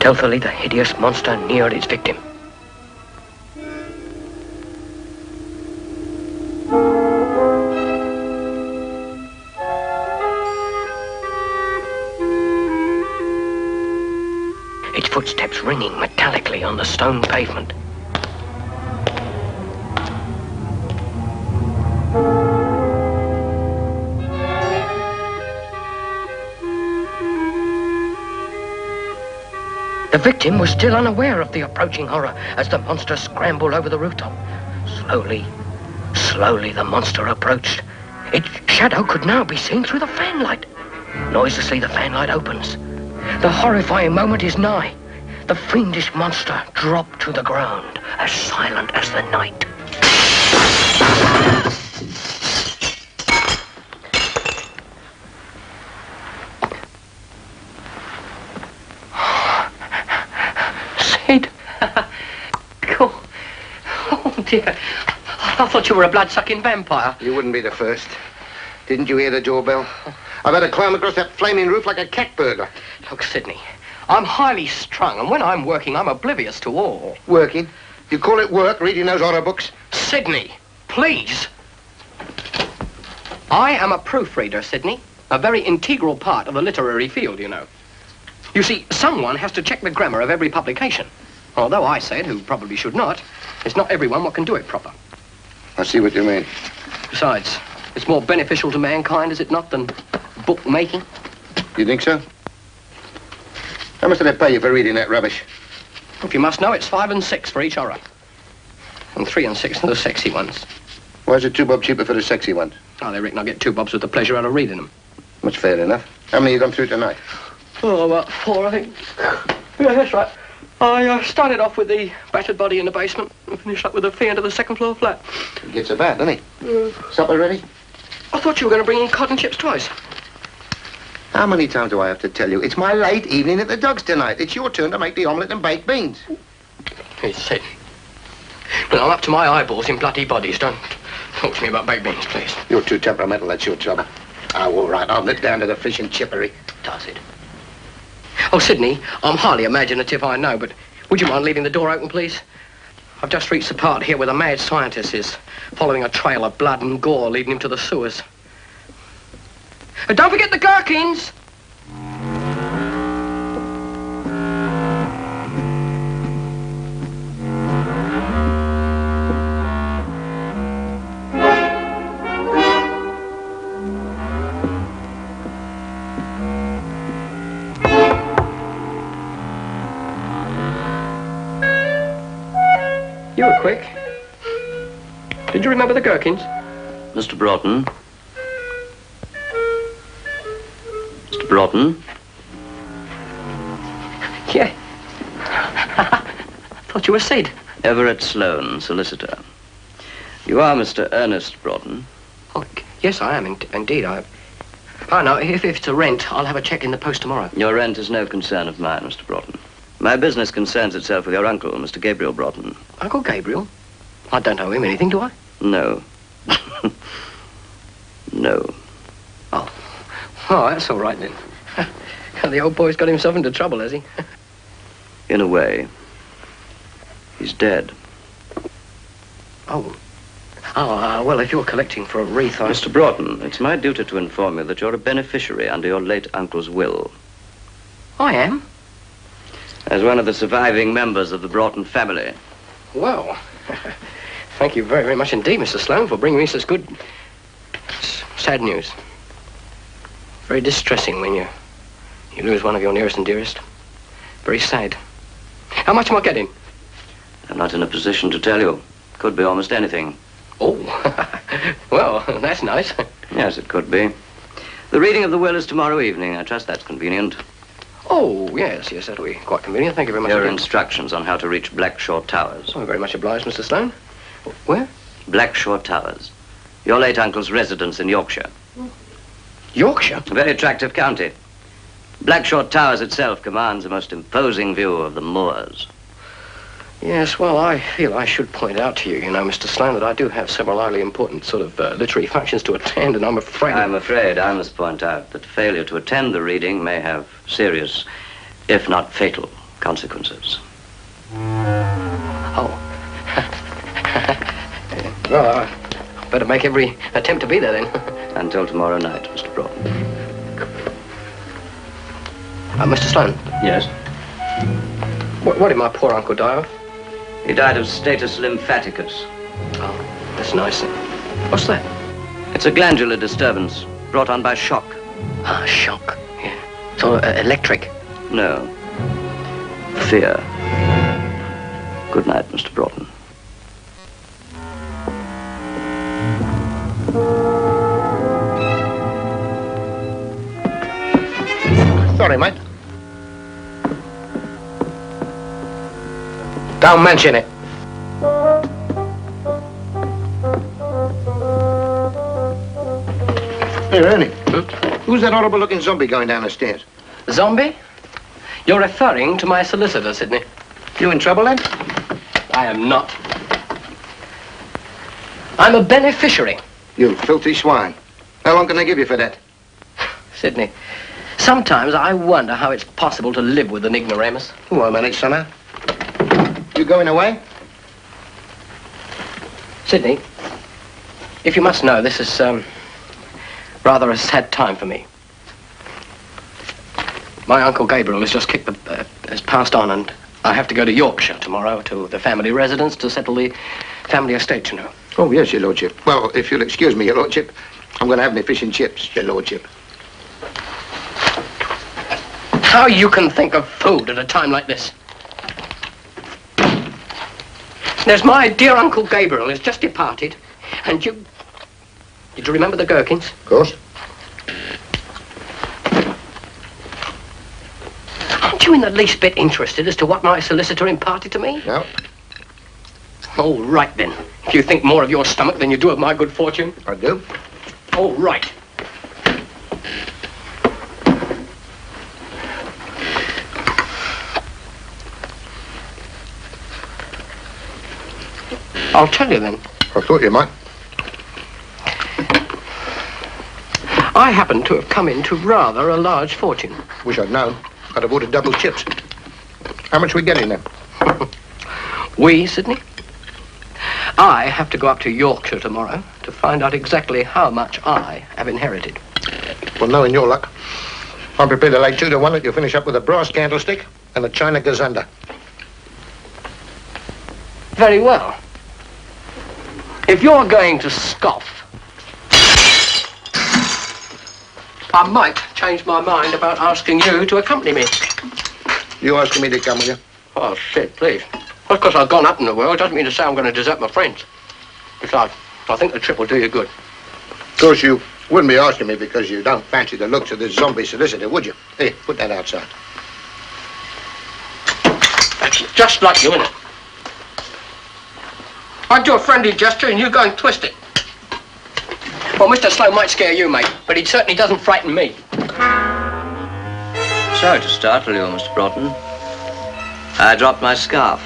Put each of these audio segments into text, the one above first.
Stealthily, the hideous monster neared its victim. Its footsteps ringing metallically on the stone pavement. The victim was still unaware of the approaching horror as the monster scrambled over the rooftop. Slowly the monster approached. Its shadow could now be seen through the fanlight. Noiselessly the fanlight opens. The horrifying moment is nigh. The fiendish monster dropped to the ground, as silent as the night. Syd. Oh, dear. I thought you were a blood-sucking vampire. You wouldn't be the first. Didn't you hear the doorbell? I've had to climb across that flaming roof like a cat burglar. Look, Sydney, I'm highly strung, and when I'm working, I'm oblivious to all. Working? You call it work, reading those horror books? Sydney, please. I am a proofreader, Sydney. A very integral part of the literary field, you know. You see, someone has to check the grammar of every publication. Although I said, who probably should not, it's not everyone what can do it proper. I see what you mean. Besides, it's more beneficial to mankind, is it not, than bookmaking? You think so? How much did I pay you for reading that rubbish? If you must know, it's 5 and 6 for each horror. And 3 and 6 for the sexy ones. Why is it 2 bob cheaper for the sexy ones? Oh, they reckon I'll get 2 bobs with the pleasure out of reading them. Much fair enough. How many you gone through tonight? Oh, about 4, I think. Yeah, that's right. I started off with the battered body in the basement and finished up with the fiend of the second-floor flat. He gets about, doesn't he? Supper ready? I thought you were going to bring in cod and chips twice. How many times do I have to tell you? It's my late evening at the Dogs tonight. It's your turn to make the omelette and baked beans. It's it. Well, I'm up to my eyeballs in bloody bodies. Don't talk to me about baked beans, please. You're too temperamental, that's your trouble. Oh, all right, I'll nip down to the fish and chippery. Does it? Oh, Sydney, I'm highly imaginative, I know, but would you mind leaving the door open, please? I've just reached the part here where the mad scientist is following a trail of blood and gore leading him to the sewers. And don't forget the gherkins! You were quick. Did you remember the gherkins? Mr. Broughton? Mr. Broughton? Yeah. Thought you were Syd. Everett Sloane, solicitor. You are Mr. Ernest Broughton. Oh, yes, I am, indeed. I know, if it's a rent, I'll have a check in the post tomorrow. Your rent is no concern of mine, Mr. Broughton. My business concerns itself with your uncle, Mr. Gabriel Broughton. Uncle Gabriel? I don't owe him anything, do I? No. No. Oh, that's all right, then. The old boy's got himself into trouble, has he? In a way. He's dead. Oh, well, if you're collecting for a wreath, Mr. Broughton, it's my duty to inform you that you're a beneficiary under your late uncle's will. I am? As one of the surviving members of the Broughton family. Well, thank you very, very much indeed, Mr. Sloane, for bringing me such good, sad news. Very distressing when you You lose one of your nearest and dearest. Very sad. How much am I getting? I'm not in a position to tell you. Could be almost anything. Oh, well, that's nice. Yes, it could be. The reading of the will is tomorrow evening. I trust that's convenient. Oh, yes, that'll be quite convenient. Thank you very much. There are instructions on how to reach Blackshaw Towers. Oh, very much obliged, Mr. Sloane. Where? Blackshaw Towers. Your late uncle's residence in Yorkshire. Yorkshire? A very attractive county. Blackshaw Towers itself commands a most imposing view of the moors. Yes, well, I feel I should point out to you, Mr. Sloane, that I do have several highly important sort of literary functions to attend, and I'm afraid... I'm afraid I must point out that failure to attend the reading may have serious, if not fatal, consequences. Oh. Well, I better make every attempt to be there, then. Until tomorrow night, Mr. Broughton. Mr. Sloane? Yes? What did my poor uncle die of? He died of status lymphaticus. Oh, that's nice. What's that? It's a glandular disturbance brought on by shock. Ah, shock. Yeah. Sort of electric. No. Fear. Good night, Mr. Broughton. Sorry, mate. Don't mention it. Hey, Ernie. Who's that horrible-looking zombie going down the stairs? Zombie? You're referring to my solicitor, Sidney. You in trouble, then? I am not. I'm a beneficiary. You filthy swine. How long can they give you for that? Sidney, sometimes I wonder how it's possible to live with an ignoramus. Oh, I'll manage somehow. You going away? Sidney, if you must know, this is rather a sad time for me. My Uncle Gabriel has just has passed on, and I have to go to Yorkshire tomorrow to the family residence to settle the family estate, you know. Oh, yes, your lordship. Well, if you'll excuse me, your lordship, I'm going to have my fish and chips, your lordship. How you can think of food at a time like this? There's my dear Uncle Gabriel has just departed, and you... Did you remember the gherkins? Of course. Aren't you in the least bit interested as to what my solicitor imparted to me? No. Oh, right then. If you think more of your stomach than you do of my good fortune. I do. Oh, right. I'll tell you then. I thought you might. I happen to have come into rather a large fortune. Wish I'd known. I'd have ordered double chips. How much are we getting then? We, Sidney? I have to go up to Yorkshire tomorrow to find out exactly how much I have inherited. Well, knowing your luck, I'm prepared to lay 2 to 1 that you'll finish up with a brass candlestick and a china gazunder. Very well. If you're going to scoff, I might change my mind about asking you to accompany me. You asking me to come with you? Oh, shit, please. Just because I've gone up in the world doesn't mean to say I'm going to desert my friends. Besides, I think the trip will do you good. Of course, you wouldn't be asking me because you don't fancy the looks of this zombie solicitor, would you? Here, put that outside. That's just like you, isn't it? I do a friendly gesture and you go and twist it. Well, Mr. Sloane might scare you, mate, but he certainly doesn't frighten me. Sorry to startle you, Mr. Broughton. I dropped my scarf.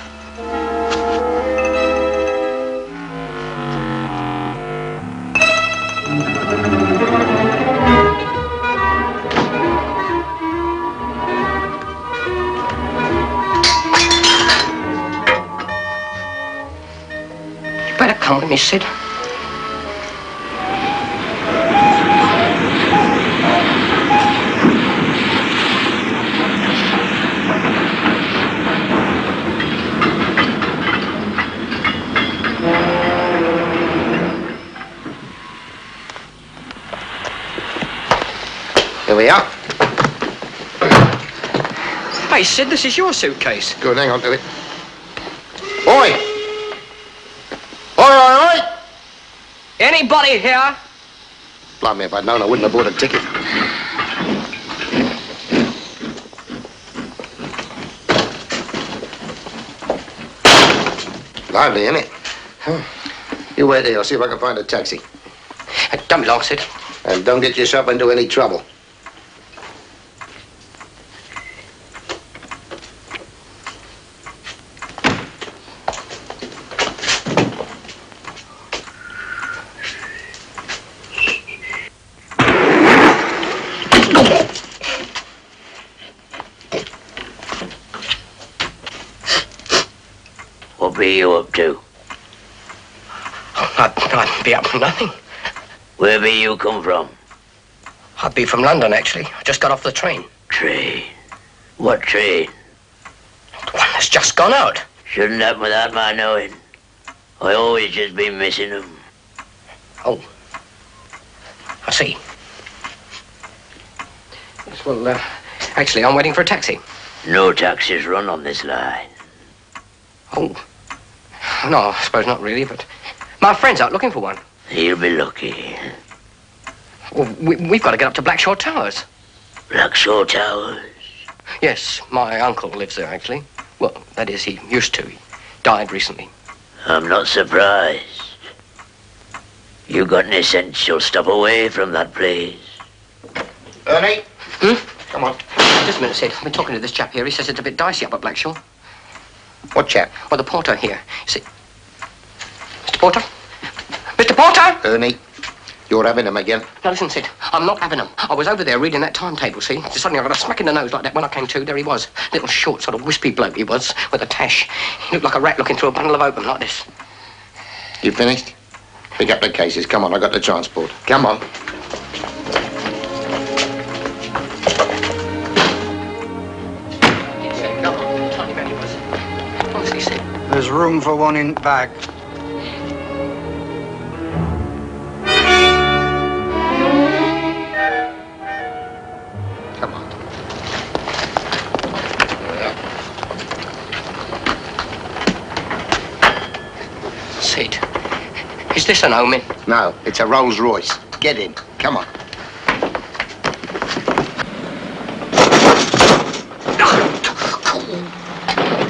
You better come with me, Syd. Here we are. Hey, Syd, this is your suitcase. Good, hang on to it. Oi! Oi, oi, oi! Anybody here? Blimey, if I'd known, I wouldn't have bought a ticket. Lively, isn't it? Huh. You wait there. I'll see if I can find a taxi. Don't be long, Syd. And don't get yourself into any trouble. What be you up to? I'd be up for nothing. Where be you come from? I'd be from London, actually. I just got off the train. Train? What train? The one that's just gone out. Shouldn't happen without my knowing. I always just been missing them. Oh. I see. Yes, well, actually, I'm waiting for a taxi. No taxis run on this line. Oh. No, I suppose not really, but my friend's out looking for one. He'll be lucky. Well, we've got to get up to Blackshaw Towers. Blackshaw Towers? Yes, my uncle lives there, actually. Well, that is, he used to. He died recently. I'm not surprised. You got any sense you'll stop away from that place? Ernie? Come on. Just a minute, Syd. I've been talking to this chap here. He says it's a bit dicey up at Blackshaw. What chap? Well, the porter here. You see... Mr. Porter? Mr. Porter! Ernie, you're having him again. Now, listen, Syd. I'm not having him. I was over there reading that timetable, see? Just suddenly I got a smack in the nose like that. When I came to, there he was. Little short, sort of wispy bloke he was, with a tash. He looked like a rat looking through a bundle of opium like this. You finished? Pick up the cases. Come on, I got the transport. Come on. Yeah, come on. Tiny man he was. Honestly, Syd. There's room for one in back. Come on. Syd, is this an omen? No, it's a Rolls Royce. Get in. Come on.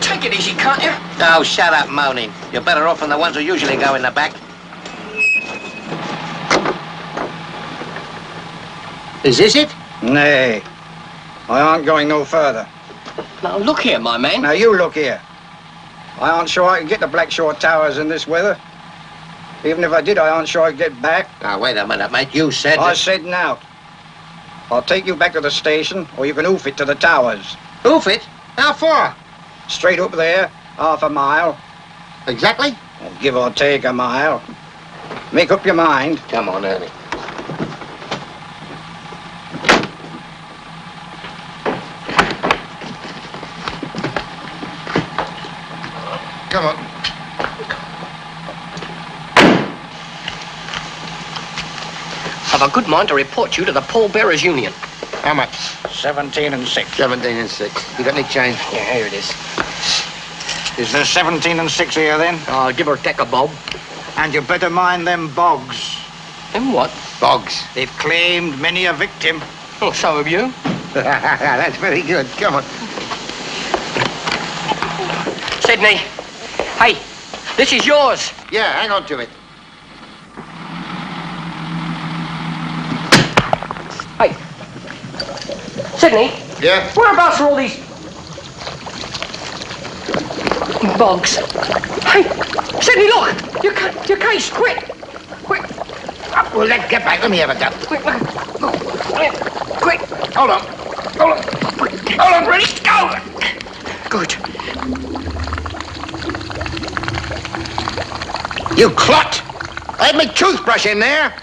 Take it easy, can't you? Oh, shut up moaning. You're better off than the ones who usually go in the back. Is this it? Nay, I aren't going no further. Now, look here, my man. Now, you look here. I aren't sure I can get to Blackshaw Towers in this weather. Even if I did, I aren't sure I'd get back. Now, wait a minute, mate. You said I said now. I'll take you back to the station, or you can hoof it to the towers. Hoof it? How far? Straight up there, half a mile, Exactly? or give or take a mile. Make up your mind. Come on, Ernie. Come on. I've a good mind to report you to the Pallbearers Union. How much? 17 and 6. 17 and 6. You got any change? Yeah, here it is. Is there 17 and 6 here then? I'll give her a deck of bob. And you better mind them bogs. And what? Bogs. They've claimed many a victim. Oh, so have you. That's very good. Come on. Sydney. Hey, this is yours. Yeah, hang on to it. Hey. Sydney, Yeah? whereabouts are all these bogs? Hey, Sydney, look! Your case, quick! Quick! Well, let's get back. Let me have a go. Quick, quick! Hold on. Hold on. Hold on, ready? Go! Good. You clot! I had my toothbrush in there.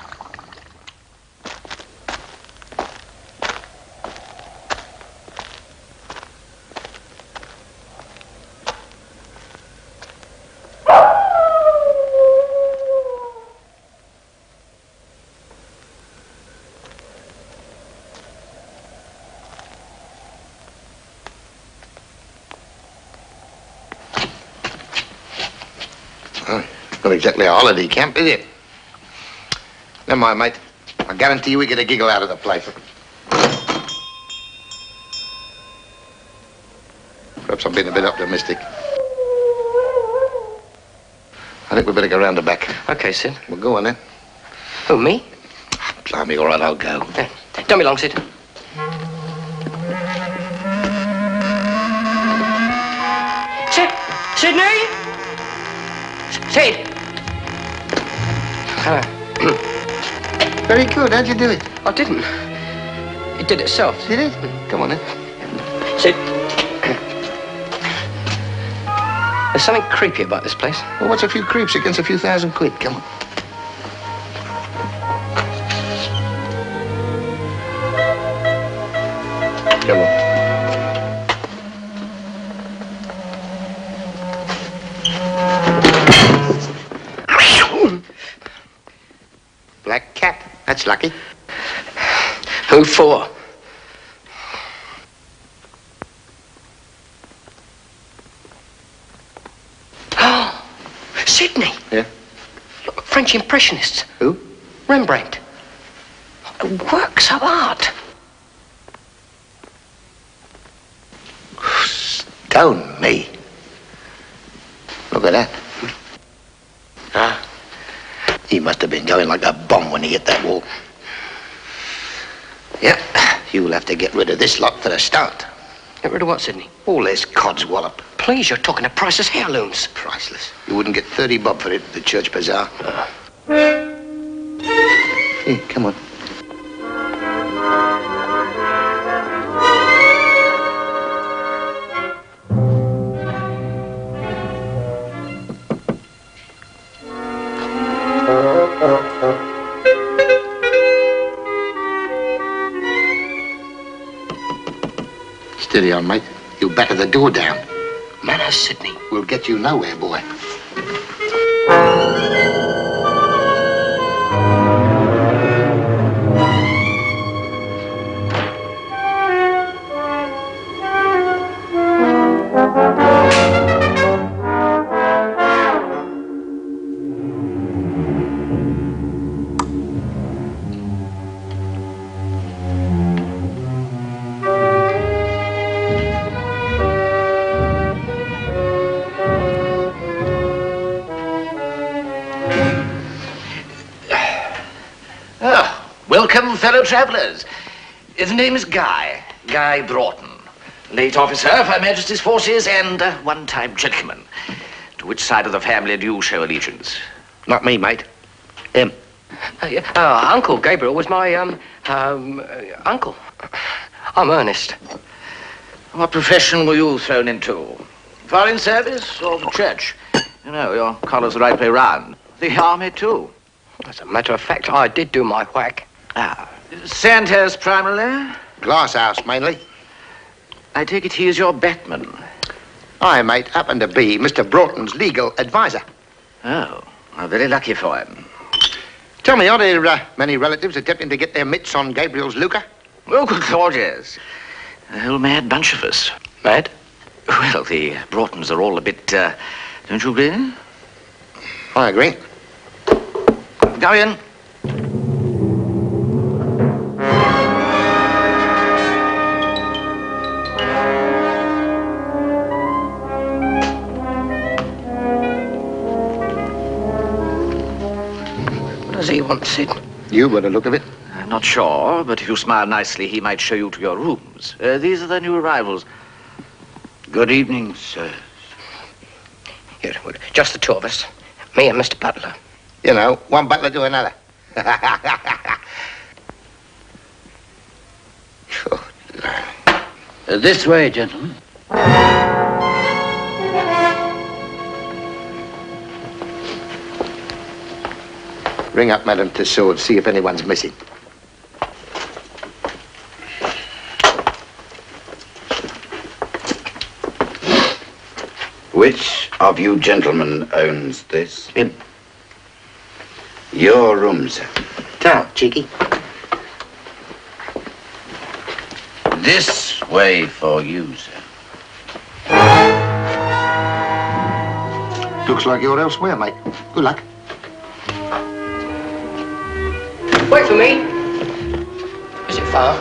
Not exactly a holiday camp, is it? Never mind, mate. I guarantee you we get a giggle out of the place. Perhaps I'm being a bit optimistic. I think we better go round the back. Okay, Syd. Well, go on then. Who, me? Blimey, all right, I'll go. Yeah. Don't be long, Syd. Sydney? Syd! Very good. How'd you do it? I didn't. It did itself. Did it? Come on then. Syd. There's something creepy about this place. Well, what's a few creeps against a few thousand quid? Come on. Come on. Black cat. That's lucky. Who for? Oh, Sydney. Yeah? Look, French Impressionists. Who? Rembrandt. Works of art. Stone me. Look at that. Ah. He must have been going like a bomb when he hit that wall. Yeah, you'll have to get rid of this lot for a start. Get rid of what, Sydney? All this codswallop. Please, you're talking to priceless heirlooms. Priceless. You wouldn't get 30 bob for it at the church bazaar. Here, come on. Steady on, mate. You'll batter the door down. Manners, Sydney. We'll get you nowhere, boy. Welcome, fellow travellers. His name is Guy Broughton, late officer of Her Majesty's forces and one-time gentleman. To which side of the family do you show allegiance? Not me, mate. Him. Uncle Gabriel was my, uncle. I'm Ernest. What profession were you thrown into? Foreign service or the church? You know, your collar's the right way round. The army, too. As a matter of fact, I did do my whack. Ah, Sandhurst primarily? Glasshouse, mainly. I take it he is your batman. I, mate, happen to be Mr. Broughton's legal advisor. Oh, very lucky for him. Tell me, are there many relatives attempting to get their mitts on Gabriel's lucre? Oh, good Lord, yes. A whole mad bunch of us. Mad? Well, the Broughtons are all a bit, don't you agree? I agree. Go in. What does he want, Syd? You got a look of it. I'm not sure, but if you smile nicely, he might show you to your rooms. These are the new arrivals. Good evening, sir. Here, well, just the two of us. Me and Mr. Butler. You know, one butler to another. This way, gentlemen. Ring up Madame Tussaud, see if anyone's missing. Which of you gentlemen owns this? Him. Your room, sir. Down, cheeky. This way for you, sir. Looks like you're elsewhere, mate. Good luck. Wait for me. Is it far?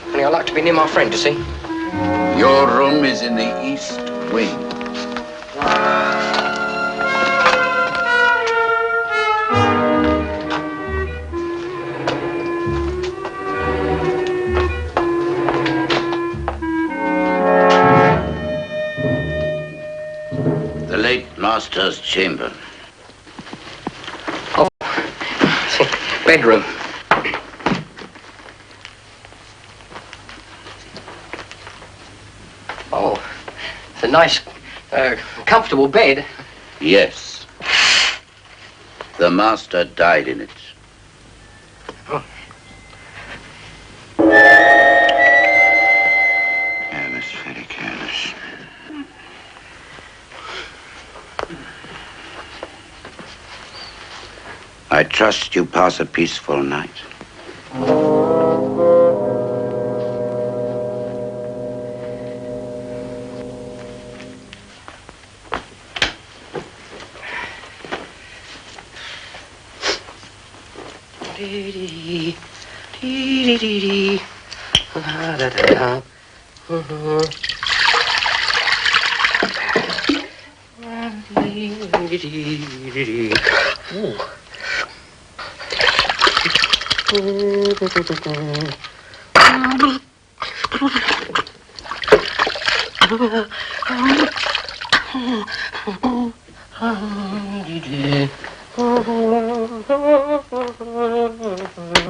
Only I like to be near my friend, you see. Your room is in the east wing. The late master's chamber. Oh, bedroom. Oh, it's a nice, comfortable bed. Yes. The master died in it. Oh. Careless, very careless. I trust you pass a peaceful night.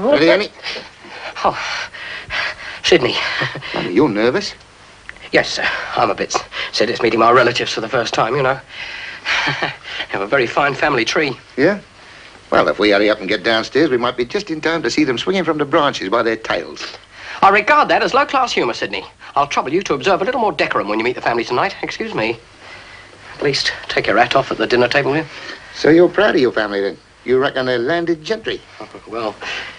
Ready, Annie? Oh, Sydney. You're nervous? Yes, sir. I'm a bit. Said it's meeting my relatives for the first time, you know. Have a very fine family tree. Yeah? Well, if we hurry up and get downstairs, we might be just in time to see them swinging from the branches by their tails. I regard that as low-class humour, Sydney. I'll trouble you to observe a little more decorum when you meet the family tonight. Excuse me. At least take your hat off at the dinner table here. So you're proud of your family, then? You reckon they're landed gentry? Well,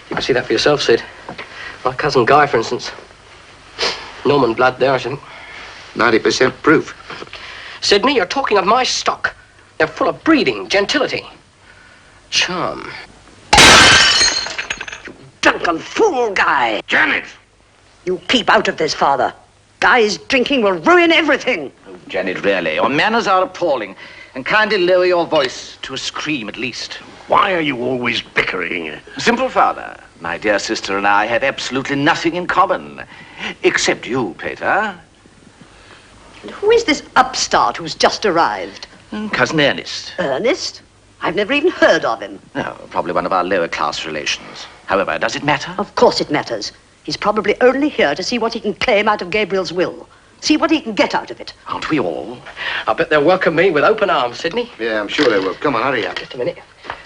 you can see that for yourself, Syd. My cousin Guy, for instance. Norman blood there, I think. 90% proof. Sydney, you're talking of my stock. They're full of breeding, gentility, charm. Drunken fool, Guy. Janet! You keep out of this, Father. Guy's drinking will ruin everything. Oh, Janet, really, your manners are appalling. And kindly lower your voice to a scream at least. Why are you always bickering? Simple, Father. My dear sister and I have absolutely nothing in common. Except you, Pater. And who is this upstart who's just arrived? Cousin Ernest. Ernest? I've never even heard of him. No, probably one of our lower class relations. However, does it matter? Of course it matters. He's probably only here to see what he can claim out of Gabriel's will. See what he can get out of it. Aren't we all? I bet they'll welcome me with open arms, Sydney. Yeah, I'm sure they will. Come on, hurry up. Just a minute.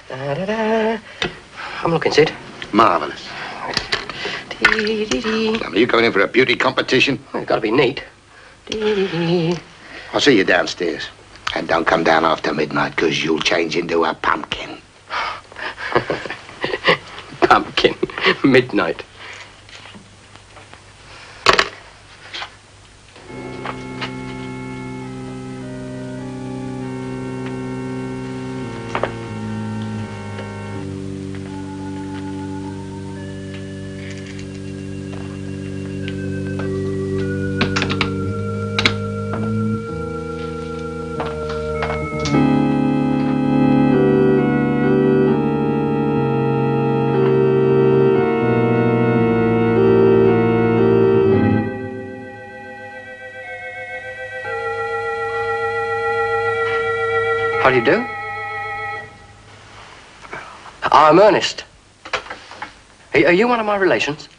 Da-da-da. I'm looking, Syd. Marvellous. Dee-dee-dee. Are you going in for a beauty competition? Well, it's got to be neat. Dee-dee-dee. I'll see you downstairs. And don't come down after midnight, because you'll change into a pumpkin. Pumpkin. Midnight. How do you do? I'm Ernest. Are you one of my relations?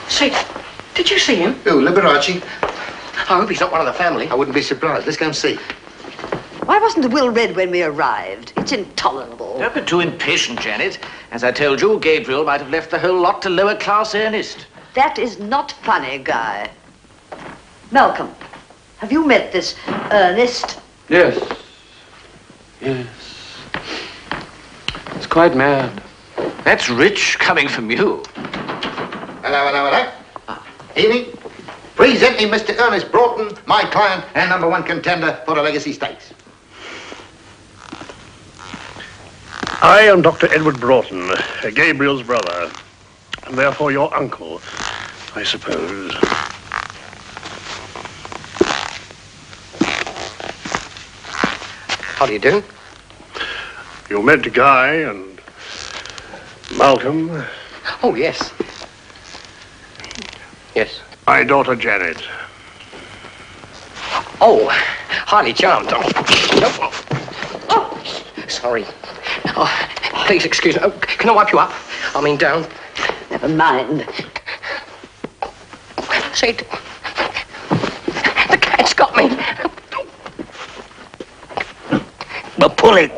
Syd, did you see him? Who, Liberace? I hope he's not one of the family. I wouldn't be surprised. Let's go and see. Why wasn't the will read when we arrived? It's intolerable. Don't be too impatient, Janet. As I told you, Gabriel might have left the whole lot to lower class Ernest. That is not funny, Guy. Malcolm, have you met this Ernest? Yes. Yes. It's quite mad. That's rich coming from you. Hello. Evening. Presenting Mr. Ernest Broughton, my client and #1 contender for the legacy stakes. I am Dr. Edward Broughton, Gabriel's brother, and therefore your uncle, I suppose. How do you do? You met Guy and Malcolm. Oh, yes. Yes. My daughter Janet. Oh, highly charmed. Oh, sorry. Oh, please excuse me. Oh, can I wipe you up? I mean down. Never mind. Syd. The cat's got me. But pull it.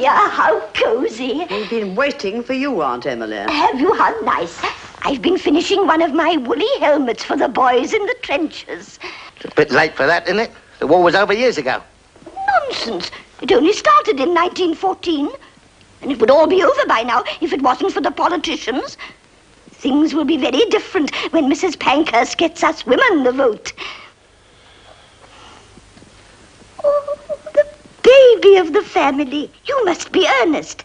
How cozy. We've been waiting for you, Aunt Emily. Have you? How nice. I've been finishing one of my woolly helmets for the boys in the trenches. It's a bit late for that, isn't it? The war was over years ago. Nonsense. It only started in 1914. And it would all be over by now if it wasn't for the politicians. Things will be very different when Mrs. Pankhurst gets us women the vote. Oh, the baby of the family. You must be Ernest.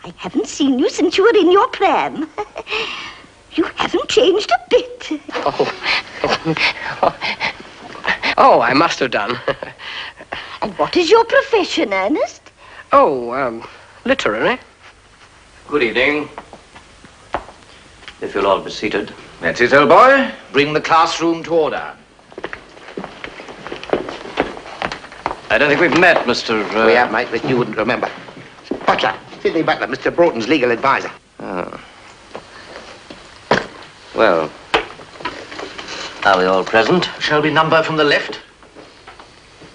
I haven't seen you since you were in your pram. You haven't changed a bit. Oh, I must have done. And what is your profession, Ernest? Oh, literary. Good evening. If you'll all be seated. That's it, old boy. Bring the classroom to order. I don't think we've met, Mr. We have, mate, but you wouldn't remember. Butler, Syd Butler, Mr. Broughton's legal advisor. Oh. Well, are we all present? Shall we number from the left?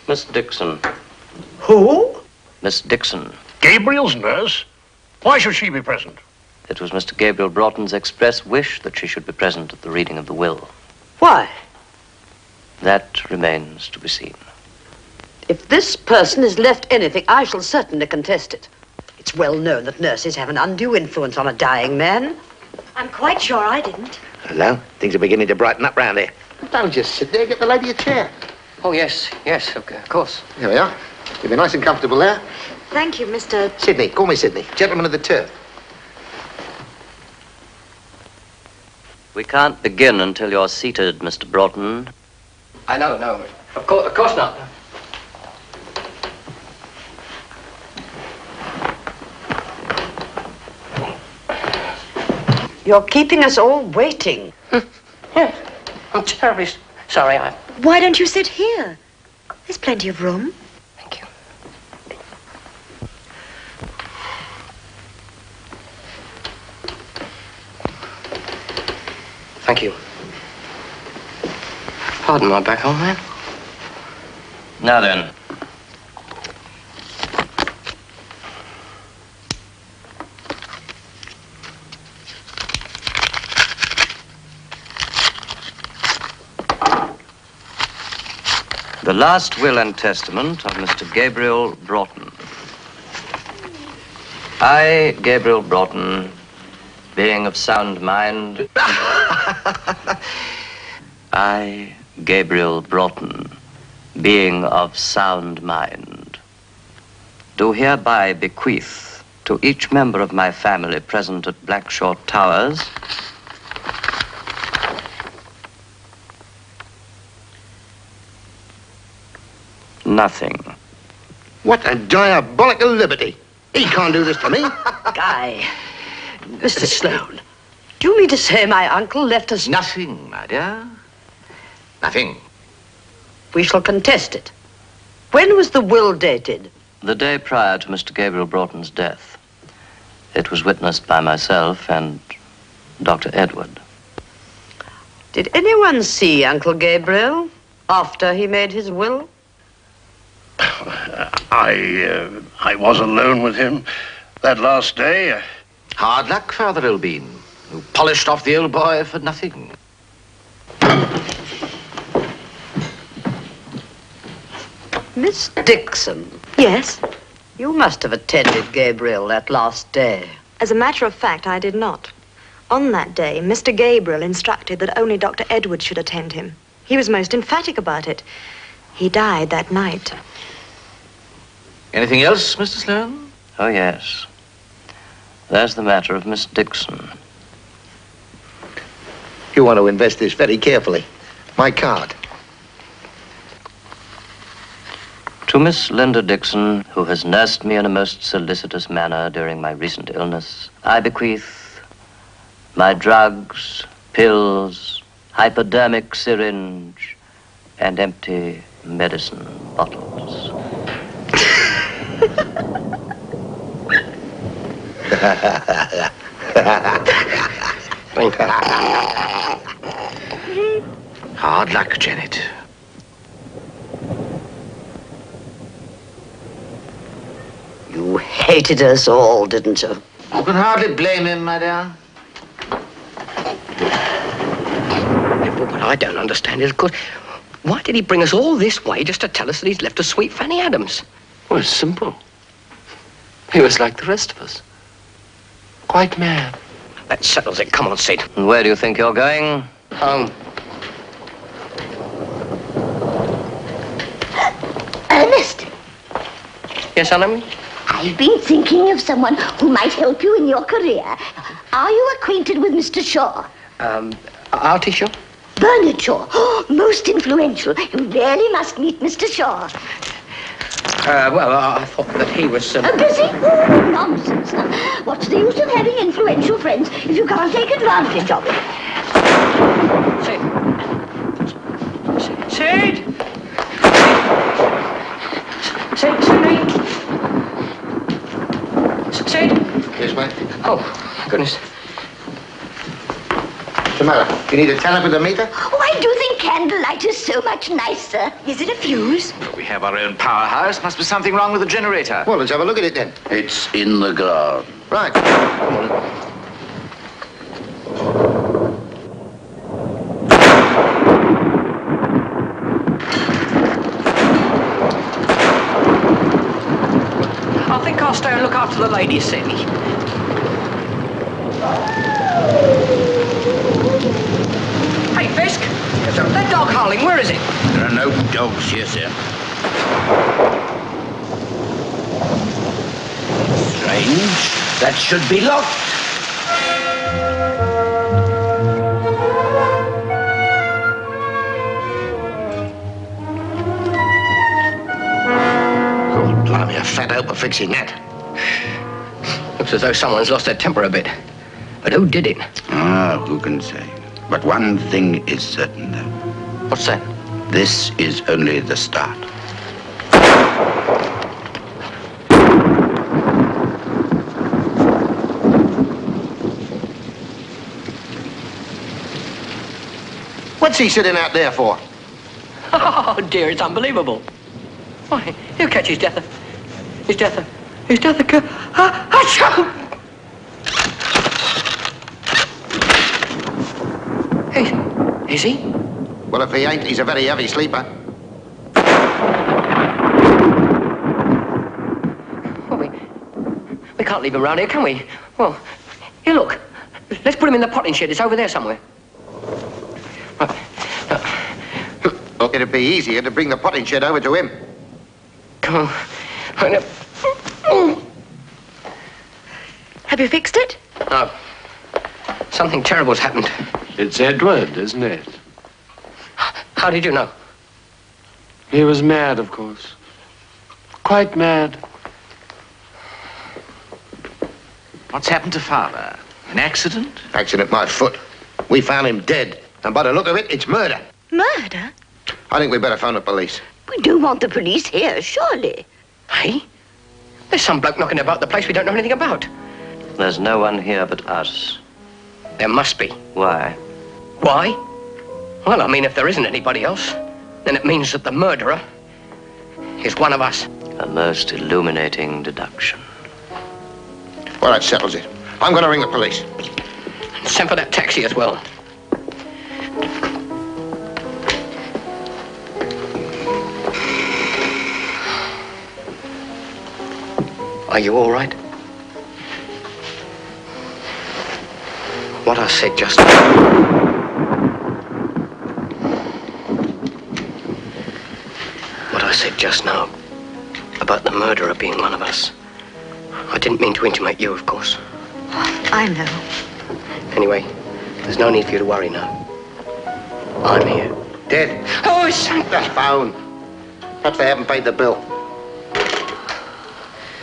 Miss Dixon. Who? Miss Dixon. Gabriel's nurse? Why should she be present? It was Mr. Gabriel Broughton's express wish that she should be present at the reading of the will. Why? That remains to be seen. If this person has left anything, I shall certainly contest it. It's well known that nurses have an undue influence on a dying man. I'm quite sure I didn't. Hello? Things are beginning to brighten up round here. Don't just sit there. Get the lady a chair. Oh, yes, of course. Here we are. You'll be nice and comfortable there. Thank you, Mr. Sydney, call me Sydney. Gentleman of the turf. We can't begin until you're seated, Mr. Broughton. I know, no. Of course not. You're keeping us all waiting. Yes, I'm terribly sorry. Why don't you sit here? There's plenty of room. Thank you. Thank you. Pardon my back, old man. Now then. The last will and testament of Mr. Gabriel Broughton. I, Gabriel Broughton, being of sound mind. I, Gabriel Broughton, being of sound mind, do hereby bequeath to each member of my family present at Blackshaw Towers nothing. What a diabolical liberty. He can't do this to me. Guy, Mr. Sloane, do you mean to say my uncle left us... Nothing, my dear. Nothing. We shall contest it. When was the will dated? The day prior to Mr. Gabriel Broughton's death. It was witnessed by myself and Dr. Edward. Did anyone see Uncle Gabriel after he made his will? I was alone with him that last day. Hard luck, Father Ilbean. You polished off the old boy for nothing. Miss Dixon. Yes? You must have attended Gabriel that last day. As a matter of fact, I did not. On that day, Mr. Gabriel instructed that only Dr. Edward should attend him. He was most emphatic about it. He died that night. Anything else, Mr. Sloane? Oh, yes. There's the matter of Miss Dixon. You want to invest this very carefully. My card. To Miss Linda Dixon, who has nursed me in a most solicitous manner during my recent illness, I bequeath my drugs, pills, hypodermic syringe, and empty medicine bottles. Hard luck, Janet. You hated us all, didn't you? You can hardly blame him, my dear. But what I don't understand is, of course, why did he bring us all this way just to tell us that he's left us sweet Fanny Adams? Well, it's simple. He was like the rest of us. Quite mad. That settles it. Come on, Syd. And where do you think you're going? Home. Ernest, Yes, Anna? I've been thinking of someone who might help you in your career. Are you acquainted with Mr. Shaw? Artie Shaw? Bernard Shaw. Oh, most influential. You really must meet Mr. Shaw. I thought that he was... Busy? Oh, nonsense. What's the use of having influential friends if you can't take advantage of it? Syd! Syd! Syd! Yes, mate? Oh, goodness. What's the matter? You need a tenner with the meter? Oh, I do think candlelight is so much nicer. Is it a fuse? We have our own powerhouse. Must be something wrong with the generator. Well, let's have a look at it then. It's in the garden. Right. Come on. I think I'll stay and look after the ladies, Syd. Hey, Fisk. Yes, sir. That dog howling, where is it? There are no dogs here, sir. Strange. That should be locked. Oh, blimey, a fat out for fixing that. Looks as though someone's lost their temper a bit. But who did it? Ah, who can say? But one thing is certain, though. What's that? This is only the start. What's he sitting out there for? Oh, dear, it's unbelievable. Why, he'll catch his death. His death. Achoo! Is he? Well, if he ain't, he's a very heavy sleeper. Well, we can't leave him around here, can we? Well, here, look. Let's put him in the potting shed. It's over there somewhere. Well, it'd be easier to bring the potting shed over to him. Come on. Have you fixed it? No. Something terrible's happened. It's Edward, isn't it? How did you know? He was mad, of course. Quite mad. What's happened to Father? An accident? Accident, my foot. We found him dead. And by the look of it, it's murder. Murder? I think we better phone the police. We don't want the police here, surely. Hey? There's some bloke knocking about the place we don't know anything about. There's no one here but us. There must be. Why? Why? Well, I mean, if there isn't anybody else, then it means that the murderer is one of us. A most illuminating deduction. Well, that settles it. I'm going to ring the police. Send for that taxi as well. Are you all right? What I said just now. What I said just now about the murderer being one of us. I didn't mean to intimate you, of course. I know. Anyway, there's no need for you to worry now. I'm here. Dead. Oh, it's... The phone. Perhaps they haven't paid the bill.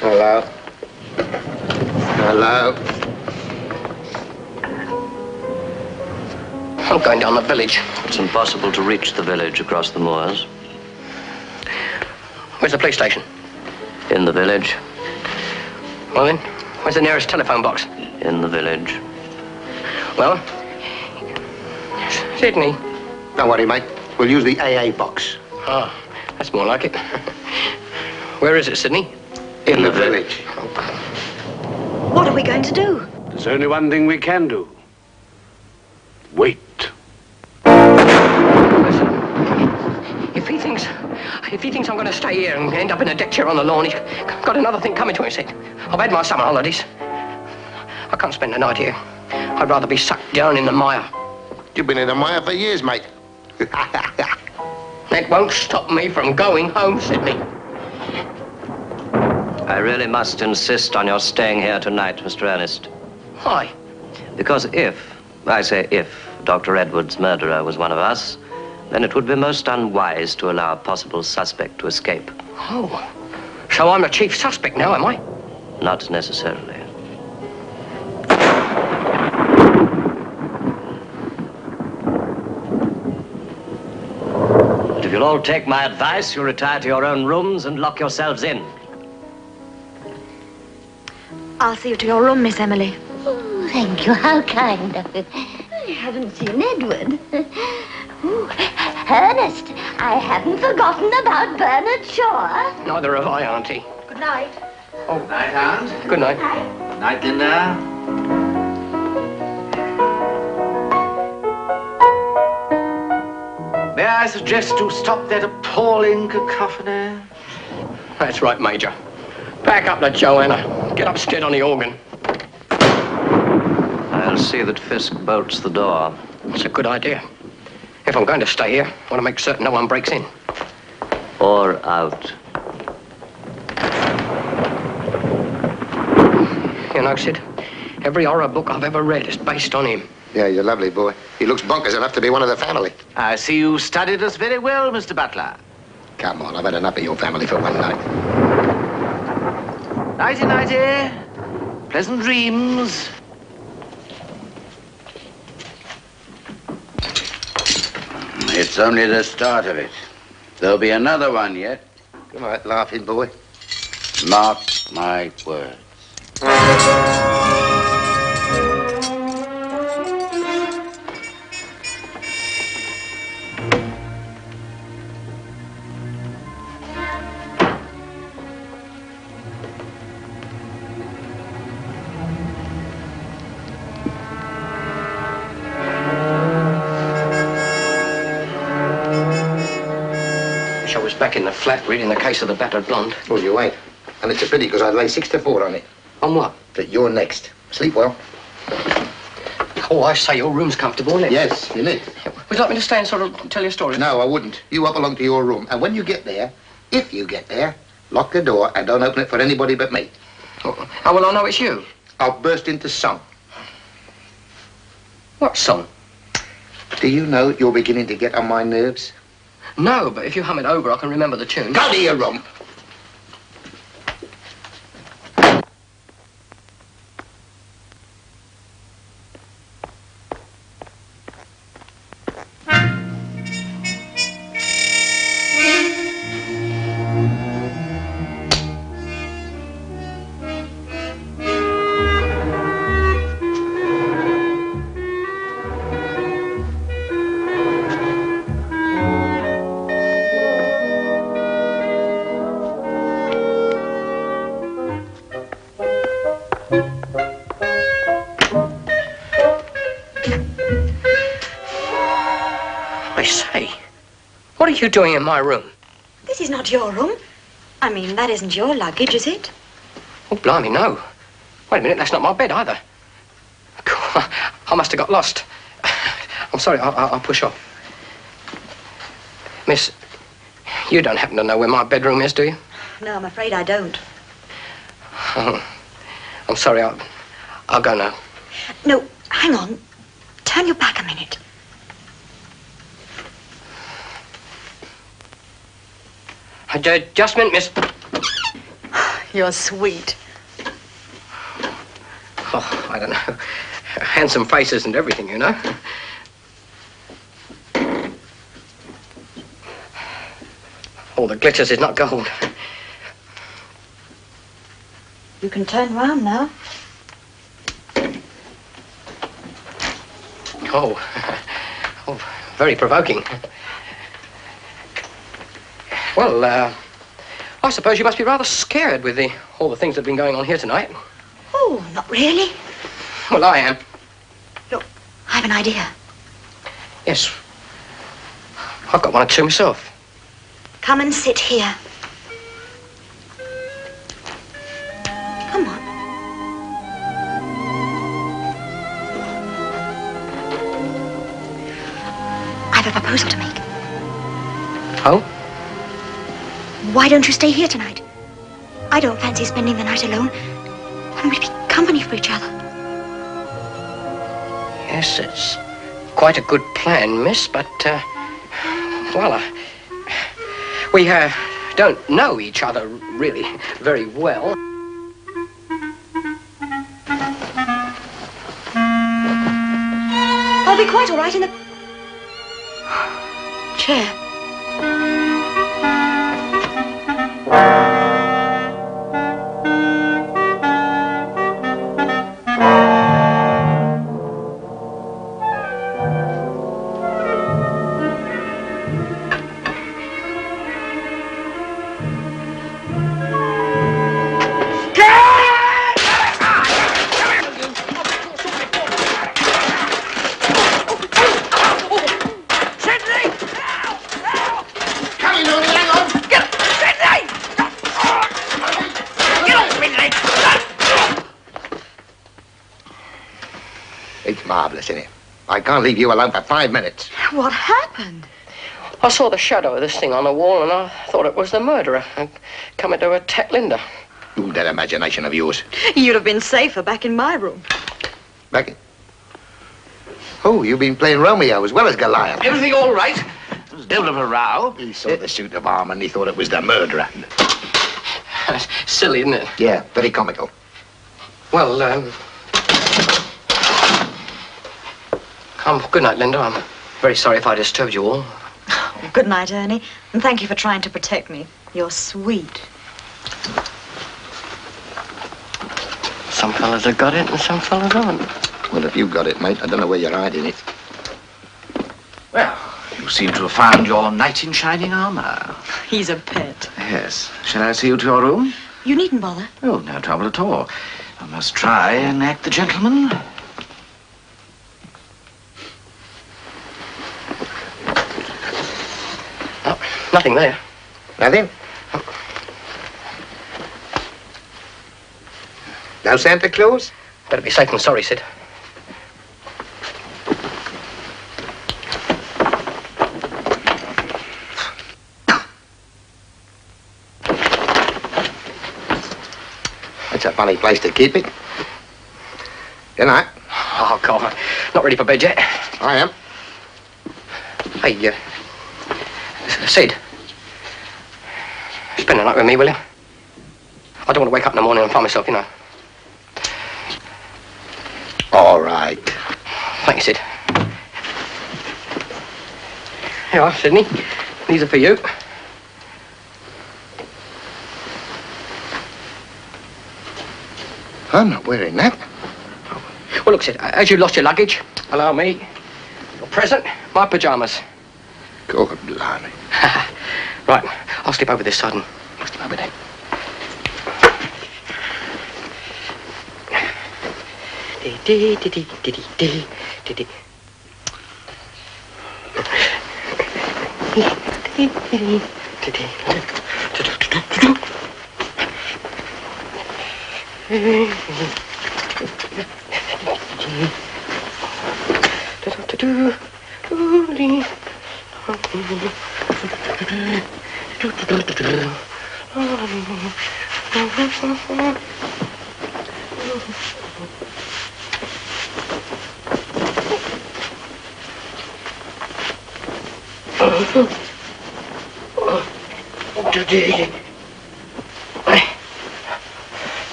Hello? Hello? I'm going down the village. It's impossible to reach the village across the moors. Where's the police station? In the village. Well then, where's the nearest telephone box? In the village. Well, Sydney. Don't worry, mate. We'll use the AA box. Oh, that's more like it. Where is it, Sydney? In the village. What are we going to do? There's only one thing we can do. Wait. Listen, if he thinks I'm going to stay here and end up in a deck chair on the lawn, he's got another thing coming to him, Sid. I've had my summer holidays. I can't spend the night here. I'd rather be sucked down in the mire. You've been in the mire for years, mate. That won't stop me from going home, Sydney. I really must insist on your staying here tonight, Mr. Ernest. Why? Because if Dr. Edwards' murderer was one of us, then it would be most unwise to allow a possible suspect to escape. Oh, so I'm the chief suspect now, am I? Not necessarily. But if you'll all take my advice, you'll retire to your own rooms and lock yourselves in. I'll see you to your room, Miss Emily. Oh, thank you. How kind of you. I haven't seen Edward. Ooh, Ernest, I haven't forgotten about Bernard Shaw. Neither have I, Auntie. Good night. Oh, Good night, Aunt. good night. Good night, Linda. May I suggest you stop that appalling cacophony? That's right, Major. Back up to Joanna. Get upstairs on the organ. I'll see that Fisk bolts the door. That's a good idea. If I'm going to stay here, I want to make certain no one breaks in. Or out. You know, Sid, every horror book I've ever read is based on him. Yeah, he's a lovely boy. He looks bonkers enough to be one of the family. I see you studied us very well, Mr. Butler. Come on, I've had enough of your family for one night. Nighty-nighty. Pleasant dreams. It's only the start of it. There'll be another one yet. Good night, laughing boy. Mark my words. I was back in the flat reading the case of the battered blonde. Well, you ain't. And it's a pity, because I'd lay 6-4 on it. On what? That you're next. Sleep well. Oh, I say, your room's comfortable, isn't it? Yes, you need. Would you like me to stay and sort of tell you a story? No, I wouldn't. You up along to your room. And when you get there, if you get there, lock the door and don't open it for anybody but me. Oh, how will I know it's you? I'll burst into song. What song? Do you know you're beginning to get on my nerves? No, but if you hum it over, I can remember the tune. Go to your room. are you doing in my room? This is not your room. I mean, that isn't your luggage, is it? Oh, blimey, no. Wait a minute, that's not my bed either. I must have got lost. I'm sorry, I'll push off. Miss, you don't happen to know where my bedroom is, do you? No, I'm afraid I don't. Oh, I'm sorry, I'll go now. No, hang on. Turn your back a minute. Just a minute, miss. You're sweet. Oh, I don't know. Handsome faces and everything, you know. All that glitters is not gold. You can turn round now. Oh, very provoking. Well, I suppose you must be rather scared with all the things that have been going on here tonight. Oh, not really. Well, I am. Look, I have an idea. Yes. I've got one or two myself. Come and sit here. Come on. I have a proposal to make. Oh? Why don't you stay here tonight? I don't fancy spending the night alone. And we'd be company for each other. Yes, it's quite a good plan, miss, but, well, we, don't know each other really very well. I'll be quite all right in the chair. Marvellous, isn't it? I can't leave you alone for 5 minutes. What happened? I saw the shadow of this thing on the wall and I thought it was the murderer coming to attack Linda. Ooh, that imagination of yours. You'd have been safer back in my room. Back in... Oh, you've been playing Romeo as well as Goliath. Everything all right? There was a devil of a row. He saw the suit of armour and he thought it was the murderer. That's silly, isn't it? Yeah, very comical. Well, good night, Linda. I'm very sorry if I disturbed you all. Good night, Ernie. And thank you for trying to protect me. You're sweet. Some fellas have got it and some fellas haven't. Well, if you've got it, mate, I don't know where you're hiding it. Well, you seem to have found your knight in shining armour. He's a pet. Yes. Shall I see you to your room? You needn't bother. Oh, no trouble at all. I must try and act the gentleman. Nothing there. Nothing? No Santa Claus? Better be safe than sorry, Syd. That's a funny place to keep it. Good night. Oh, God. Not ready for bed yet. I am. Hey, Syd. Spend the night with me, will you? I don't want to wake up in the morning and find myself, you know. All right. Thank you, Syd. Here you are, Sydney. These are for you. I'm not wearing that. Well, look, Syd, as you lost your luggage, allow me your present, my pyjamas. God blimey. Right, I'll slip over this side and slip over there.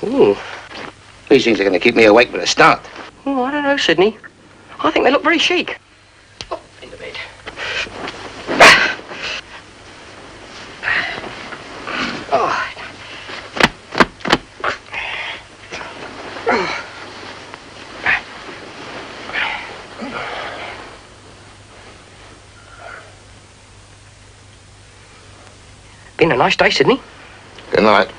Ooh. These things are going to keep me awake with a start. Oh, I don't know, Sydney. I think they look very chic. Oh, into bed. Oh. Been a nice day, Sydney. Good night.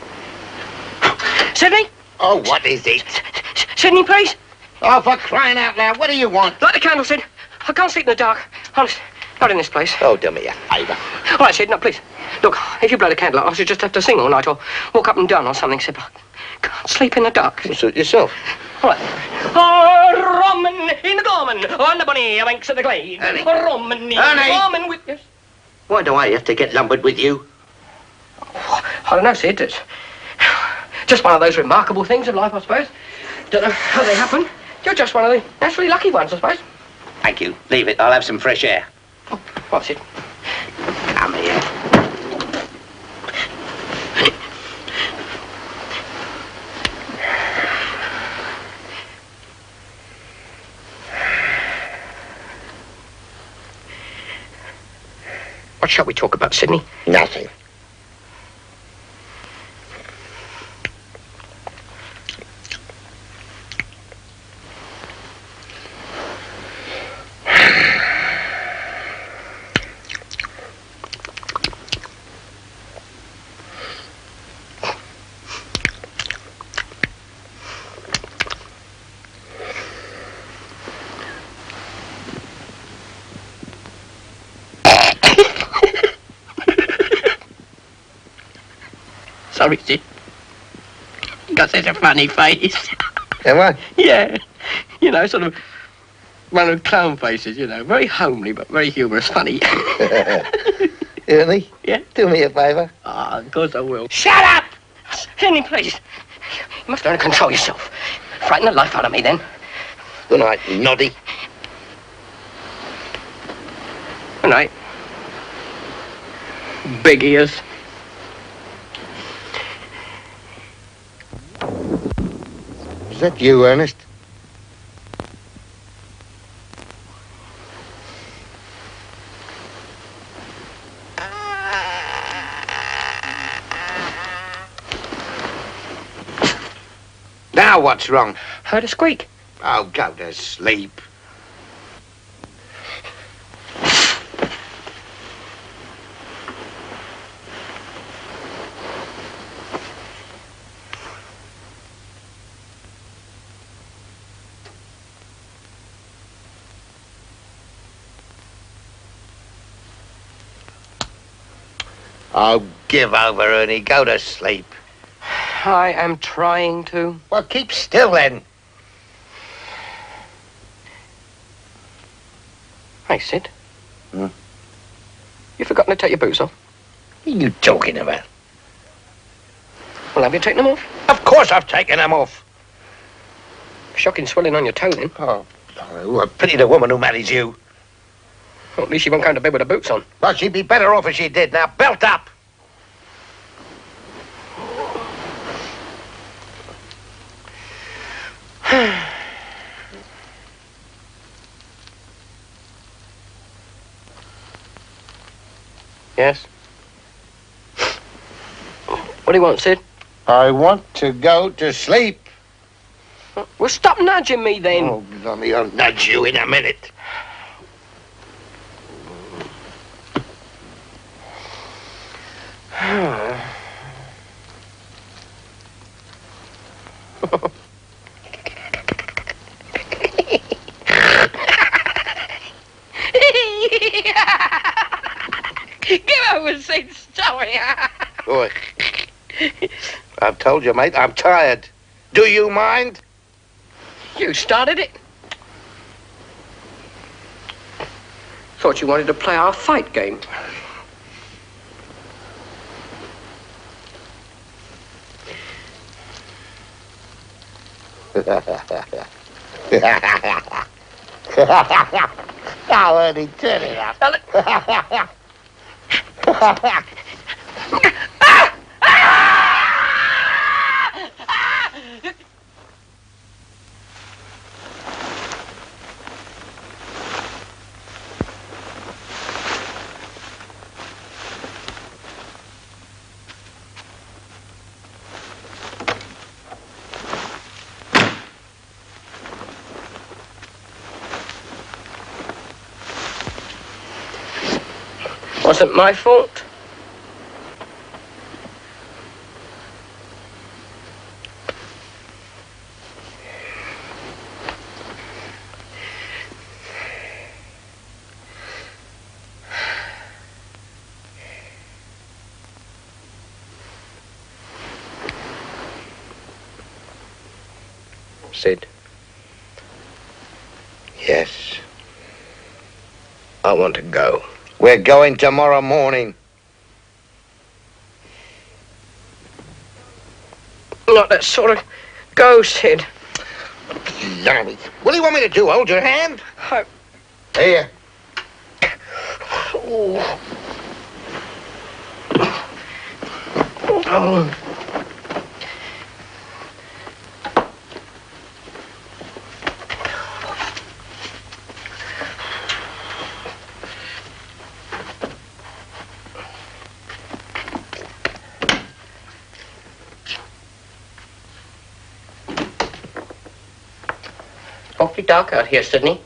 Sydney? Oh, what is it? Sydney, please. Oh, for crying out loud, what do you want? Light the candle, Sid. I can't sleep in the dark. Honest, not in this place. Oh, do me a favour. All right, Sid, no, please. Look, if you blow the candle out, I should just have to sing all night or walk up and down or something, Sid. I can't sleep in the dark. Well, suit yourself. All right. Oh, Roman in the gorman, on the bonny banks of the glade. Ernie. Oh, Roman in the gorman with... Yes? Why do I have to get lumbered with you? I don't know, Sid. It's just one of those remarkable things of life, I suppose. Don't know how they happen. You're just one of the naturally lucky ones, I suppose. Thank you. Leave it. I'll have some fresh air. Oh, what's it? Come here. What shall we talk about, Sydney? Nothing. Sorry, Sid. You got such a funny face. Am I? Yeah. You know, sort of one of the clown faces, you know. Very homely, but very humorous, funny. Ernie? Yeah? Do me a favour. Ah, of course I will. Shut up! Sydney, please. You must learn to control yourself. Frighten the life out of me, then. Good night, noddy. Good night. Big ears. Is that you, Ernest? Now what's wrong? Heard a squeak. Oh, go to sleep. Oh, give over, Ernie. Go to sleep. I am trying to. Well, keep still, then. Hey, Sid. Hmm? You forgotten to take your boots off? What are you talking about? Well, have you taken them off? Of course I've taken them off. Shocking swelling on your toe, then. Oh, I pity the woman who marries you. Well, at least she won't come to bed with her boots on. Well, she'd be better off if she did. Now, belt up. Yes? What do you want, Sid? I want to go to sleep. Well, stop nudging me, then. Oh, blimey, I'll nudge you in a minute. Get over, Sid. Sorry. Boy, I've told you, mate, I'm tired. Do you mind? You started it. Thought you wanted to play our fight game. Now, Ernie, turn it up. Wasn't my fault. Syd. Yes. I want to go. We're going tomorrow morning. Not that sort of go, Syd. Blimey. What do you want me to do? Hold your hand? Here. Oh. Oh. Awfully dark out here, Sydney.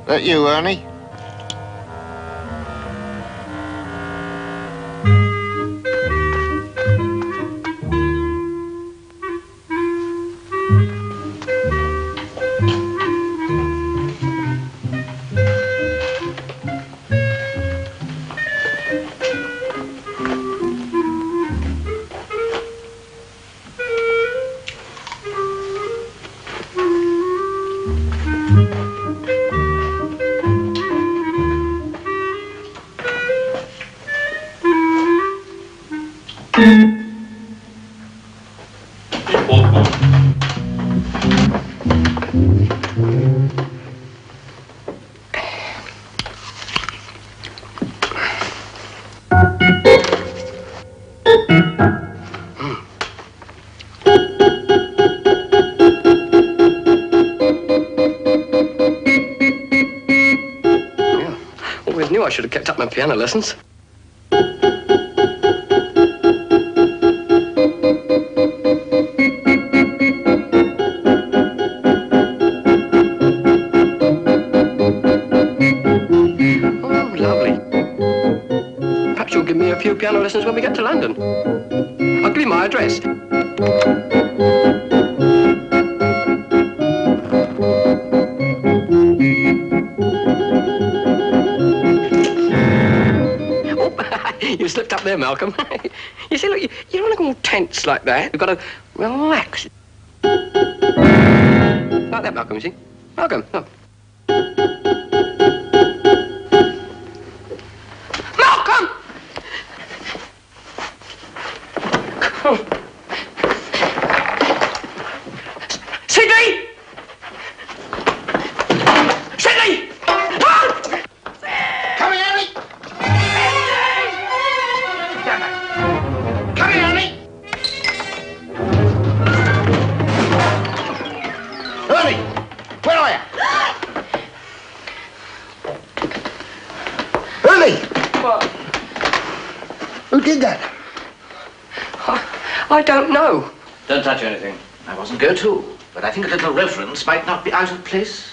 That you, Ernie? Always knew I should have kept up my piano lessons. Oh, lovely. Perhaps you'll give me a few piano lessons when we get to London. I'll give you my address. You slipped up there, Malcolm. You see, look, you don't want to go all tense like that. You've got to relax. Like that, Malcolm, you see? Malcolm, look. Malcolm! Sydney! Sydney! Come here, Ernie! Come here, Ernie! Ernie! Where are you? did that? I don't know. Don't touch anything. I wasn't going to, but I think a little reverence might not be out of place.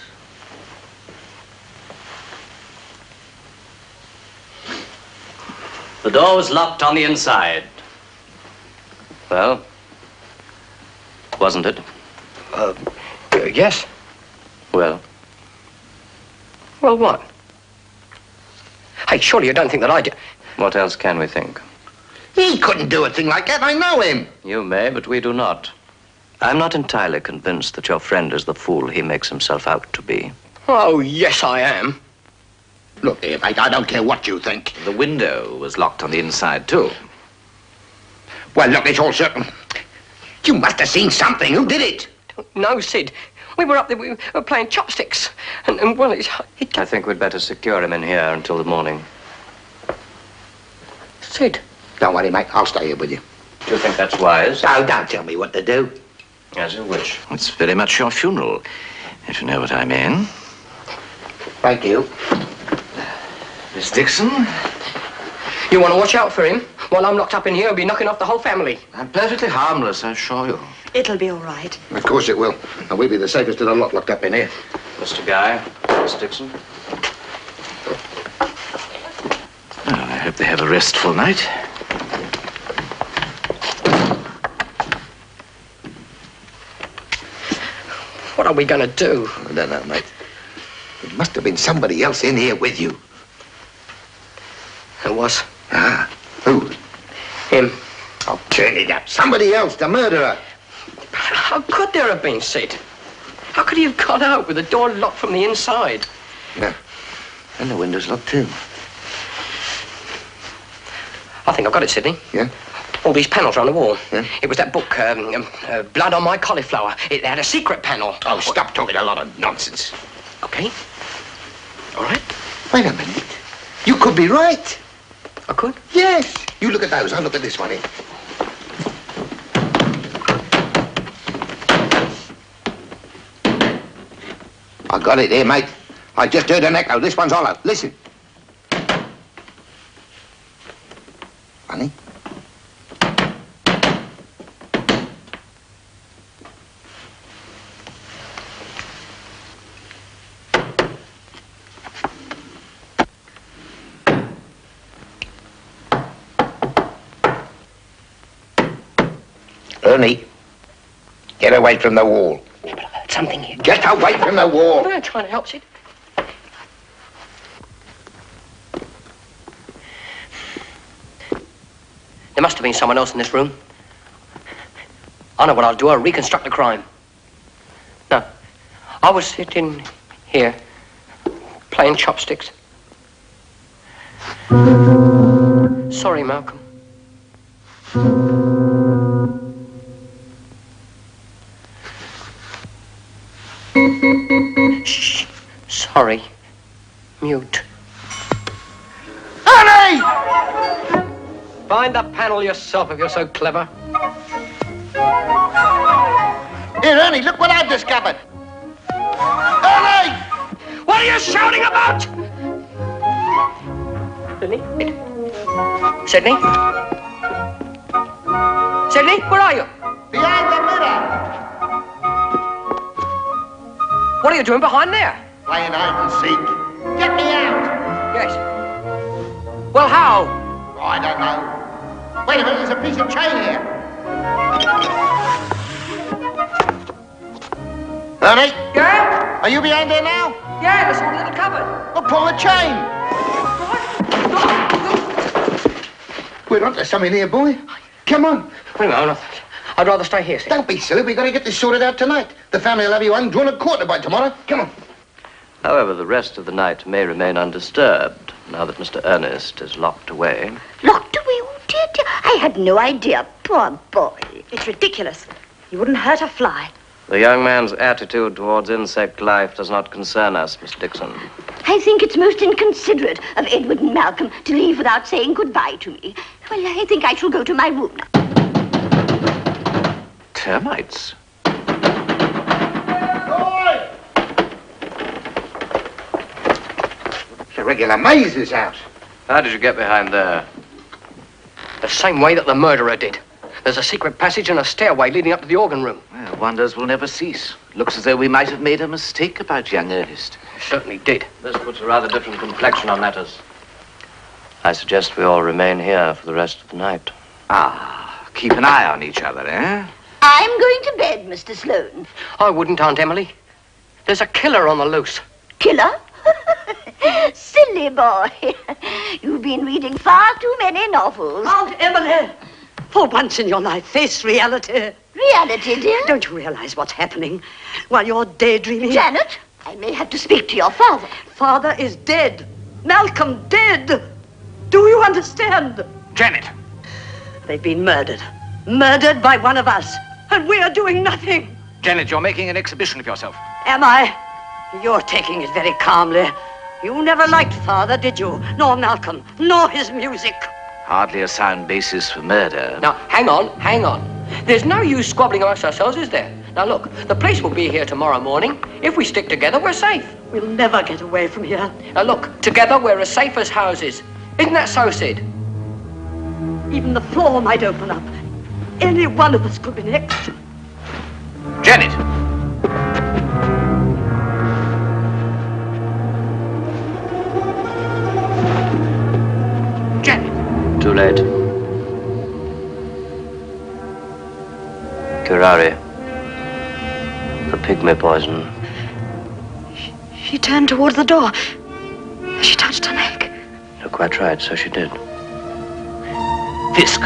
The door was locked on the inside. Well, wasn't it? Yes. Well? Well, what? Hey, surely you don't think that I did... What else can we think? He couldn't do a thing like that. I know him. You may, but we do not. I'm not entirely convinced that your friend is the fool he makes himself out to be. Oh, yes, I am. Look here, mate, I don't care what you think. The window was locked on the inside, too. Well, look, it's all certain. You must have seen something. Who did it? No, Syd. We were up there, we were playing chopsticks. And well, I think we'd better secure him in here until the morning. Syd. Don't worry, mate. I'll stay here with you. Do you think that's wise? Oh, don't tell me what to do. As you wish. It's very much your funeral, if you know what I mean. Thank you. Miss Dixon? You want to watch out for him? While I'm locked up in here, he'll be knocking off the whole family. I'm perfectly harmless, I assure you. It'll be all right. Of course it will. And we'll be the safest of the lot locked up in here. Mr. Guy, Miss Dixon. Well, I hope they have a restful night. What are we going to do? I don't know, mate. It must have been somebody else in here with you. It was. Ah, who? Him. Oh, turn it up. Somebody else, the murderer. How could there have been, Syd? How could he have got out with the door locked from the inside? Yeah. And the window's locked, too. I think I've got it, Sydney. Yeah? All these panels are on the wall. Yeah? It was that book, Blood on My Cauliflower. It had a secret panel. Oh, stop talking a lot of nonsense. Okay. All right. Wait a minute. You could be right. I could? Yes. You look at those. I'll look at this one here. I got it here, mate. I just heard an echo. This one's hollow. Listen. Honey? Ernie, get away from the wall. Yeah, but I heard something here. Get away from the wall. I'm trying to help, Syd. There must have been someone else in this room. I know what I'll do. I'll reconstruct the crime. No. I was sitting here, playing chopsticks. Sorry, Malcolm. Shh. Sorry. Mute. Honey! Find the panel yourself if you're so clever. Here, Ernie, look what I've discovered. Ernie! What are you shouting about? Sydney? Sydney? Sydney, where are you? Behind the mirror. What are you doing behind there? Playing hide and seek. Get me out. Yes. Well, how? I don't know. Wait a minute, there's a piece of chain here. Ernie? Yeah? Are you behind there now? Yeah, there's a little cupboard. Well, pull the chain. We're onto something here, boy. Come on. Wait a minute, I'd rather stay here, Syd. Don't be silly. We've got to get this sorted out tonight. The family will have you undrawn and quartered by tomorrow. Come on. However, the rest of the night may remain undisturbed, now that Mr. Ernest is locked away. Locked away? Oh, dear, dear. I had no idea. Poor boy. It's ridiculous. You wouldn't hurt a fly. The young man's attitude towards insect life does not concern us, Miss Dixon. I think it's most inconsiderate of Edward and Malcolm to leave without saying goodbye to me. Well, I think I shall go to my room now. Termites? It's a regular maze, this house. How did you get behind there? The same way that the murderer did. There's a secret passage and a stairway leading up to the organ room. Well, wonders will never cease. Looks as though we might have made a mistake about young Ernest. Certainly did. This puts a rather different complexion on matters. I suggest we all remain here for the rest of the night. Ah, keep an eye on each other, eh? I'm going to bed, Mr. Sloane. I wouldn't, Aunt Emily. There's a killer on the loose. Killer? Silly boy. You've been reading far too many novels. Aunt Emily, for once in your life, face reality. Reality, dear? Don't you realize what's happening while you're daydreaming? Janet, I may have to speak to your father. Father is dead. Malcolm dead. Do you understand? Janet! They've been murdered. Murdered by one of us. And we're doing nothing. Janet, you're making an exhibition of yourself. Am I? You're taking it very calmly. You never liked Father, did you? Nor Malcolm, nor his music. Hardly a sound basis for murder. Now, hang on. There's no use squabbling amongst ourselves, is there? Now, look, the police will be here tomorrow morning. If we stick together, we're safe. We'll never get away from here. Now, look, together we're as safe as houses. Isn't that so, Syd? Even the floor might open up. Any one of us could be next. Janet! Janet! Too late. Curare. The pygmy poison. She turned towards the door. She touched her neck. You're quite right, so she did. Fisk!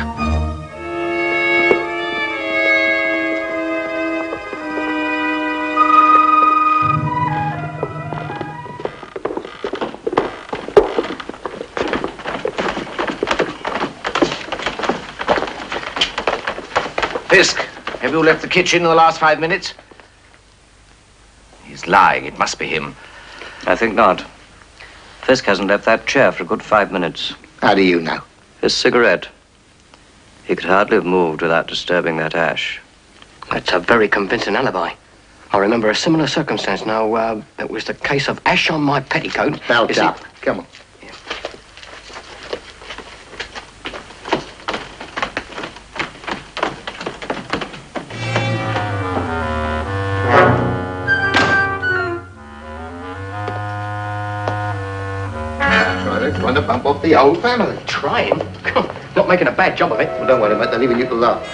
Fisk, have you left the kitchen in the last 5 minutes? He's lying. It must be him. I think not. Fisk hasn't left that chair for a good 5 minutes. How do you know? His cigarette. He could hardly have moved without disturbing that ash. That's a very convincing alibi. I remember a similar circumstance. Now, it was the case of ash on my petticoat. Belt up. Come on. Trying to bump off the old family. Trying? Not making a bad job of it. Well, don't worry about that. Leaving you to laugh.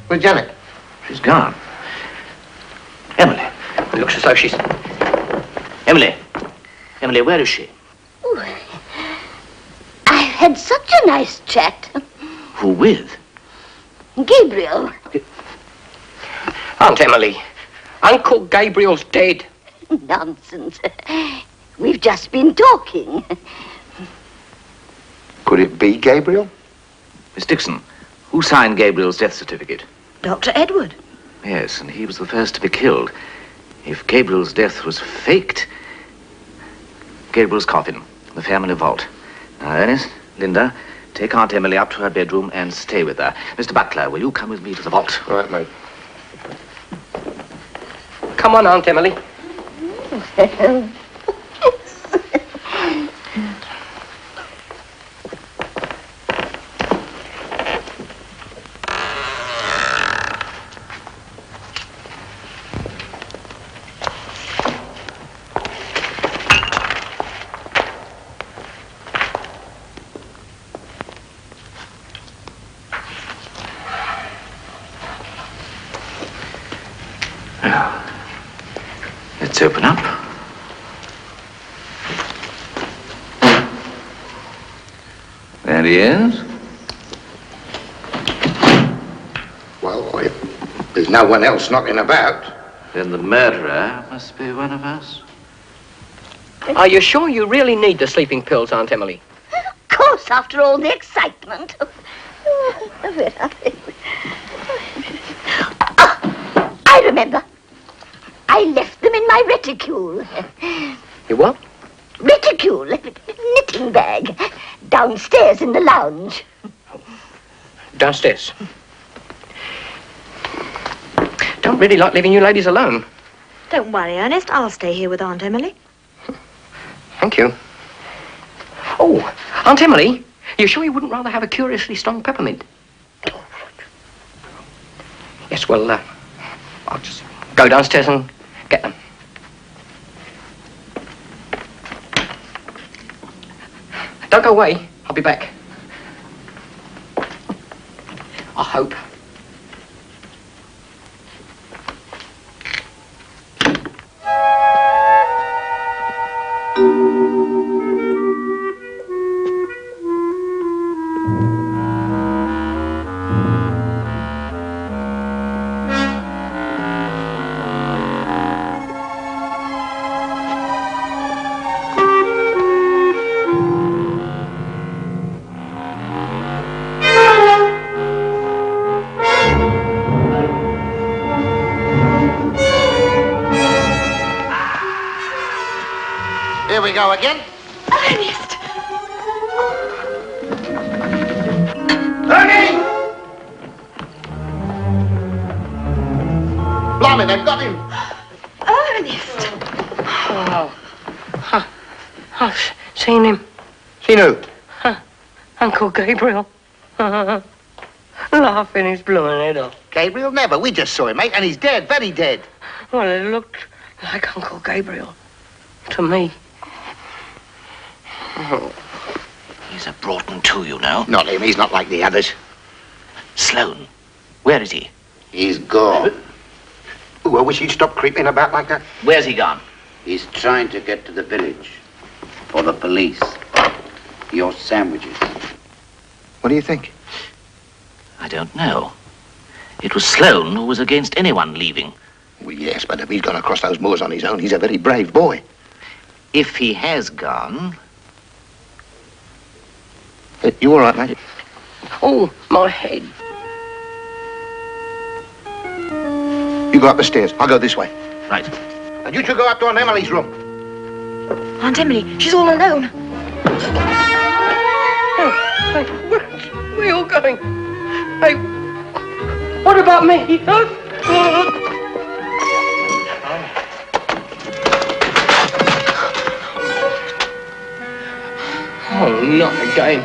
Where's Janet? She's gone. Emily. It looks as though she's... Emily. Emily, where is she? Ooh, I've had such a nice chat. Who with? Gabriel. Aunt Emily, Uncle Gabriel's dead. Nonsense. We've just been talking. Could it be Gabriel? Miss Dixon, who signed Gabriel's death certificate? Dr. Edward. Yes, and he was the first to be killed. If Gabriel's death was faked... Gabriel's coffin, the family vault. Now, Ernest, Linda, take Aunt Emily up to her bedroom and stay with her. Mr. Butler, will you come with me to the vault? All right, mate. Come on, Aunt Emily. Let's open up. There he is. Well, if there's no one else knocking about. Then the murderer must be one of us. Are you sure you really need the sleeping pills, Aunt Emily? Of course, after all the excitement. Where are they? Ah, I remember. I left them in my reticule. You what? Reticule, knitting bag, downstairs in the lounge. Downstairs. Don't really like leaving you ladies alone. Don't worry, Ernest. I'll stay here with Aunt Emily. Thank you. Oh, Aunt Emily, You sure you wouldn't rather have a curiously strong peppermint? Yes, well, I'll just go downstairs and get them. Don't go away. I'll be back. I hope. Here we go again. Ernest! Ernie! Blimey, they've got him. Ernest! I've seen him. Seen who? Uncle Gabriel. Laughing his blooming head off. Gabriel? Never. We just saw him, mate, and he's dead, very dead. Well, it looked like Uncle Gabriel to me. He's a Broughton too, you know. Not him. He's not like the others. Sloane. Where is he? He's gone. Ooh, I wish he'd stop creeping about like that. Where's he gone? He's trying to get to the village. For the police. Your sandwiches. What do you think? I don't know. It was Sloane who was against anyone leaving. Well, yes, but if he's gone across those moors on his own, he's a very brave boy. If he has gone... You all right, mate? Oh, my head. You go up the stairs. I'll go this way. Right. And you two go up to Aunt Emily's room. Aunt Emily, she's all alone. Where are you all going? Hey, what about me? Oh, not again.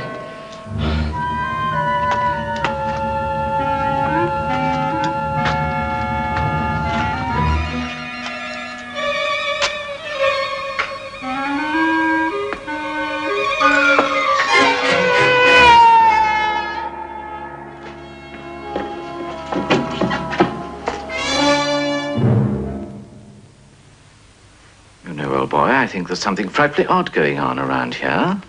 You know, old boy, I think there's something frightfully odd going on around here.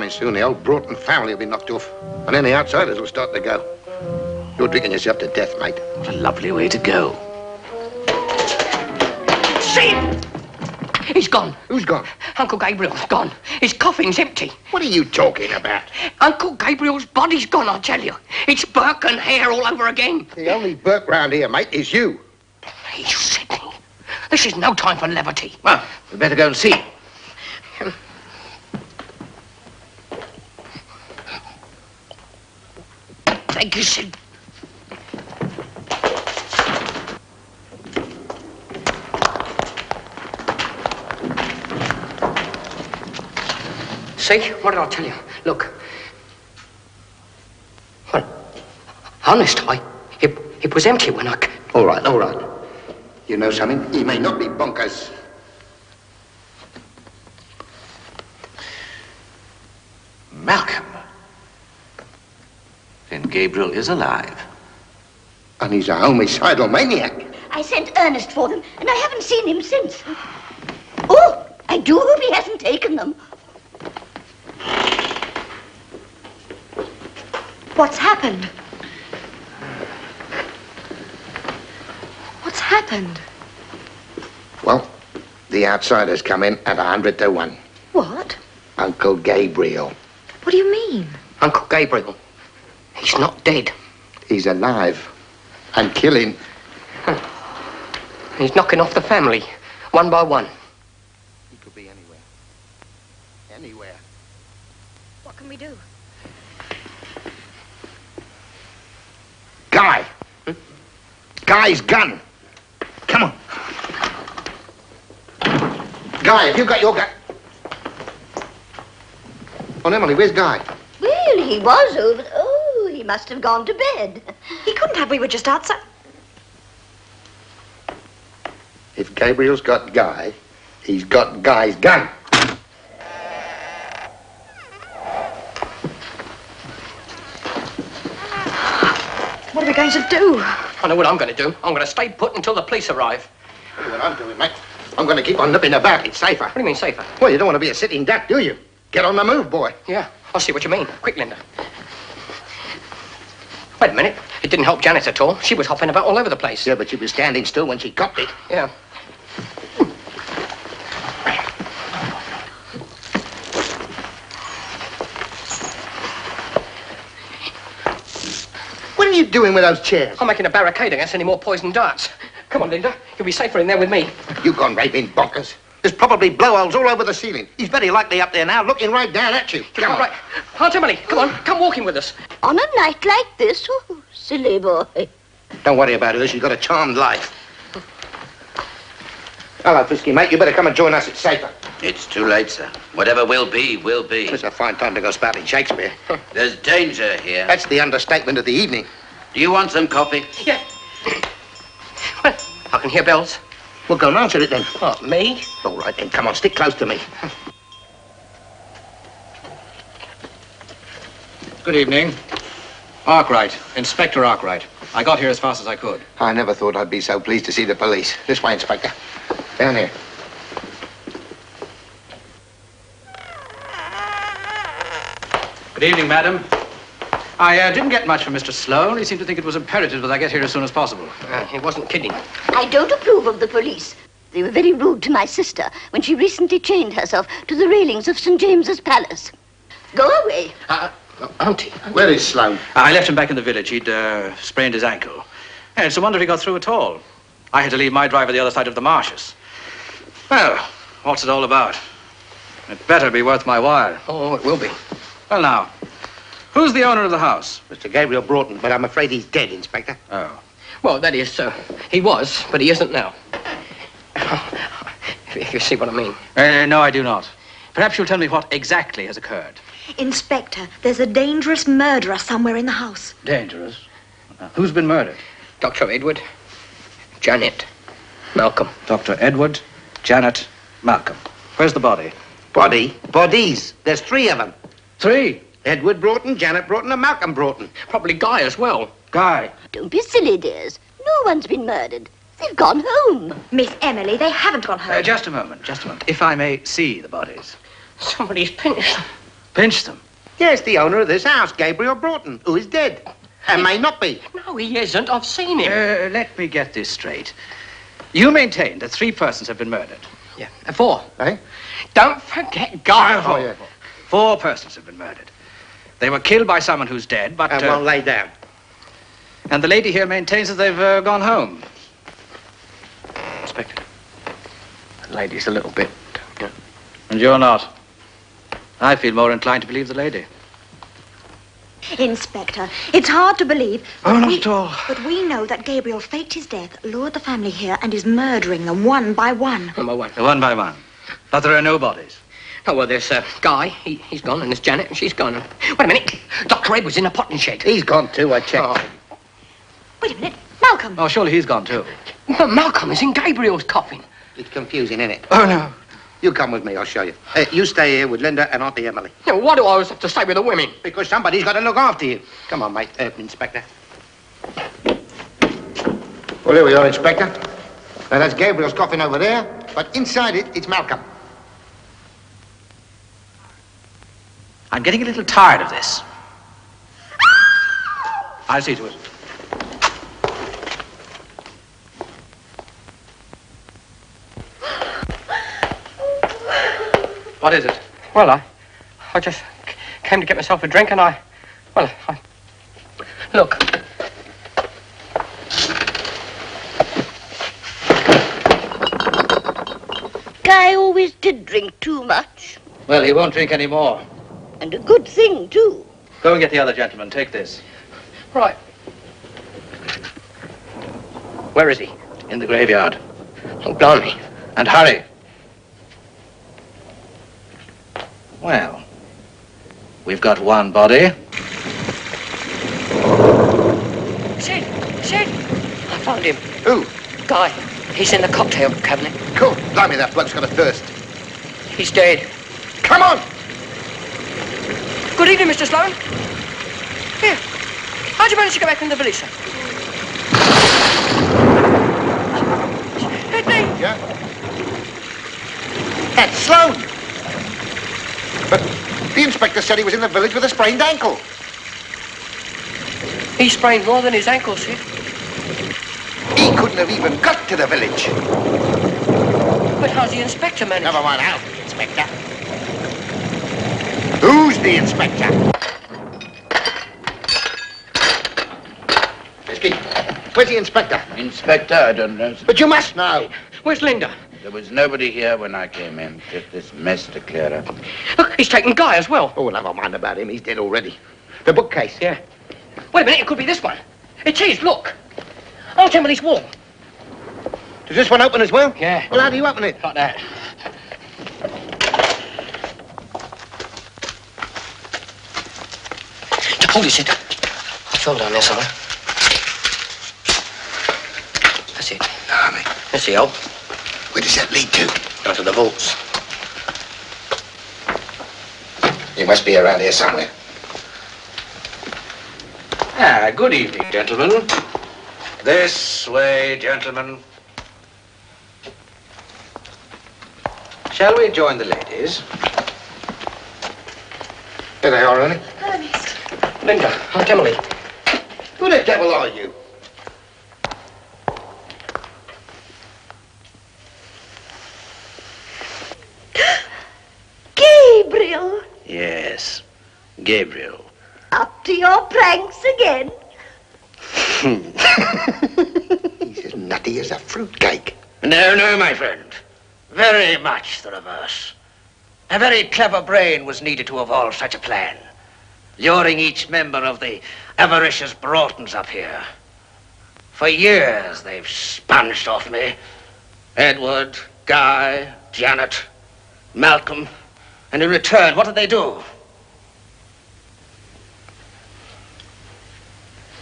Soon the old Broughton family will be knocked off, and then the outsiders will start to go. You're drinking yourself to death, mate. What a lovely way to go. Syd! He's gone. Who's gone? Uncle Gabriel's gone. His coffin's empty. What are you talking about? Uncle Gabriel's body's gone, I tell you. It's Burke and hair all over again. The only Burke round here, mate, is you. You Sydney. This is no time for levity. Well, we better go and see. Thank you, Syd. See? What did I tell you? Look. Well, honest, it was empty when I... All right, all right. You know something? He may not be bonkers. Malcolm. Then Gabriel is alive. And he's a homicidal maniac. I sent Ernest for them, and I haven't seen him since. Oh, I do hope he hasn't taken them. What's happened? What's happened? Well, the outsiders come in at 100 to 1. What? Uncle Gabriel. What do you mean? Uncle Gabriel. He's not dead. He's alive. And killing. He's knocking off the family, one by one. He could be anywhere. Anywhere. What can we do? Guy! Guy's gun! Come on. Guy, have you got your gun? Oh, Emily, where's Guy? Well, he was over... Oh, he must have gone to bed. He couldn't have. We were just outside. If Gabriel's got Guy, he's got Guy's gun. What are we going to do? I know what I'm going to do. I'm going to stay put until the police arrive. You know what I'm doing, mate? I'm going to keep on nipping about. It's safer. What do you mean, safer? Well, you don't want to be a sitting duck, do you? Get on the move, boy. Yeah, I see what you mean. Quick, Linda. Wait a minute. It didn't help Janet at all. She was hopping about all over the place. Yeah, but she was standing still when she copped it. Yeah. What are you doing with those chairs? I'm making a barricade against any more poisoned darts. Come on, Linda. You'll be safer in there with me. You've gone raving bonkers. There's probably blowholes all over the ceiling. He's very likely up there now, looking right down at you. Come on. Right. Aunt Emily, come on. Come walking with us. On a night like this? Oh, silly boy. Don't worry about her. She's got a charmed life. Hello, Frisky, mate. You better come and join us. It's safer. It's too late, sir. Whatever will be, will be. It's a fine time to go spouting Shakespeare. There's danger here. That's the understatement of the evening. Do you want some coffee? Yeah. Well, I can hear bells. Well, go and answer it then. Oh, me? All right, then. Come on, stick close to me. Good evening. Arkwright, Inspector Arkwright. I got here as fast as I could. I never thought I'd be so pleased to see the police. This way, Inspector. Down here. Good evening, madam. I didn't get much from Mr. Sloane. He seemed to think it was imperative that I get here as soon as possible. He wasn't kidding. I don't approve of the police. They were very rude to my sister when she recently chained herself to the railings of St. James's Palace. Go away. Auntie. Where is Sloane? I left him back in the village. He'd sprained his ankle. And it's a wonder he got through at all. I had to leave my driver the other side of the marshes. Well, what's it all about? It better be worth my while. Oh, it will be. Well, now, who's the owner of the house? Mr. Gabriel Broughton, but I'm afraid he's dead, Inspector. Oh. Well, that is, he was, but he isn't now. If you see what I mean. No, I do not. Perhaps you'll tell me what exactly has occurred. Inspector, there's a dangerous murderer somewhere in the house. Dangerous? Who's been murdered? Dr. Edward, Janet, Malcolm. Dr. Edward, Janet, Malcolm. Where's the body? Body? Bodies. There's 3 of them. 3? Edward Broughton, Janet Broughton, and Malcolm Broughton. Probably Guy as well. Guy. Don't be silly, dears. No one's been murdered. They've gone home. Miss Emily, they haven't gone home. Just a moment. If I may see the bodies. Somebody's pinched them. Pinched them? Yes, the owner of this house, Gabriel Broughton, who is dead. And may not be. No, he isn't. I've seen him. Let me get this straight. You maintain that 3 persons have been murdered. Yeah, 4. Eh? Don't forget Guy. Oh, yeah. 4 persons have been murdered. They were killed by someone who's dead, but... And won't lay down. And the lady here maintains that they've gone home. Inspector, the lady's a little bit... Yeah. And you're not. I feel more inclined to believe the lady. Inspector, it's hard to believe. Oh, not at all. But we know that Gabriel faked his death, lured the family here, and is murdering them one by one. One by one. One by one. But there are no bodies. Oh, well, there's Guy. He's gone, and there's Janet, and she's gone. Wait a minute. Dr. Edward's in the potting shed. He's gone too, I checked. Oh. Wait a minute. Malcolm. Oh, surely he's gone too. But Malcolm is in Gabriel's coffin. It's confusing, isn't it? Oh, no. You come with me, I'll show you. You stay here with Linda and Auntie Emily. Yeah, why do I always have to stay with the women? Because somebody's got to look after you. Come on, mate, Inspector. Well, here we are, Inspector. Now, that's Gabriel's coffin over there, but inside it, it's Malcolm. I'm getting a little tired of this. I'll see to it. What is it? Well, I just came to get myself a drink, and I Look. Guy always did drink too much. Well, he won't drink any more. And a good thing, too. Go and get the other gentleman. Take this. Right. Where is he? In the graveyard. Oh, blimey. And hurry. Well, we've got one body. Syd! Syd! I found him. Who? Guy. He's in the cocktail cabinet. Cool. Blimey, that bloke's got a thirst. He's dead. Come on! Good evening, Mr. Sloane. Here. How'd you manage to get back from the village, sir? Hit me! Yeah? That's Sloane. But the inspector said he was in the village with a sprained ankle. He sprained more than his ankle, Syd. He couldn't have even got to the village. But how's the inspector managed? Never mind, how's the inspector? Who's the inspector? Whiskey, where's the inspector? Inspector, I don't know. But you must know. Where's Linda? There was nobody here when I came in. Just this mess to clear up. Look, he's taken Guy as well. Oh, never mind about him. He's dead already. The bookcase. Yeah. Wait a minute, it could be this one. It is, look. Aunt Emily's wall. Does this one open as well? Yeah. Well, how do you open it? Like that. Hold it, Syd. I fell down there somewhere. That's it. Army. That's the hole. Where does that lead to? Down to the vaults. You must be around here somewhere. Ah, good evening, gentlemen. This way, gentlemen. Shall we join the ladies? Here they are, Ernie. Ernest. Linda, Aunt Emily. Who the devil are you? Gabriel, Yes, Gabriel. up to your pranks again. He's as nutty as a fruitcake. No, my friend. Very much the reverse. A very clever brain was needed to evolve such a plan, luring each member of the avaricious Broughtons up here. For years they've sponged off me. Edward, Guy, Janet, Malcolm. And in return, what did they do?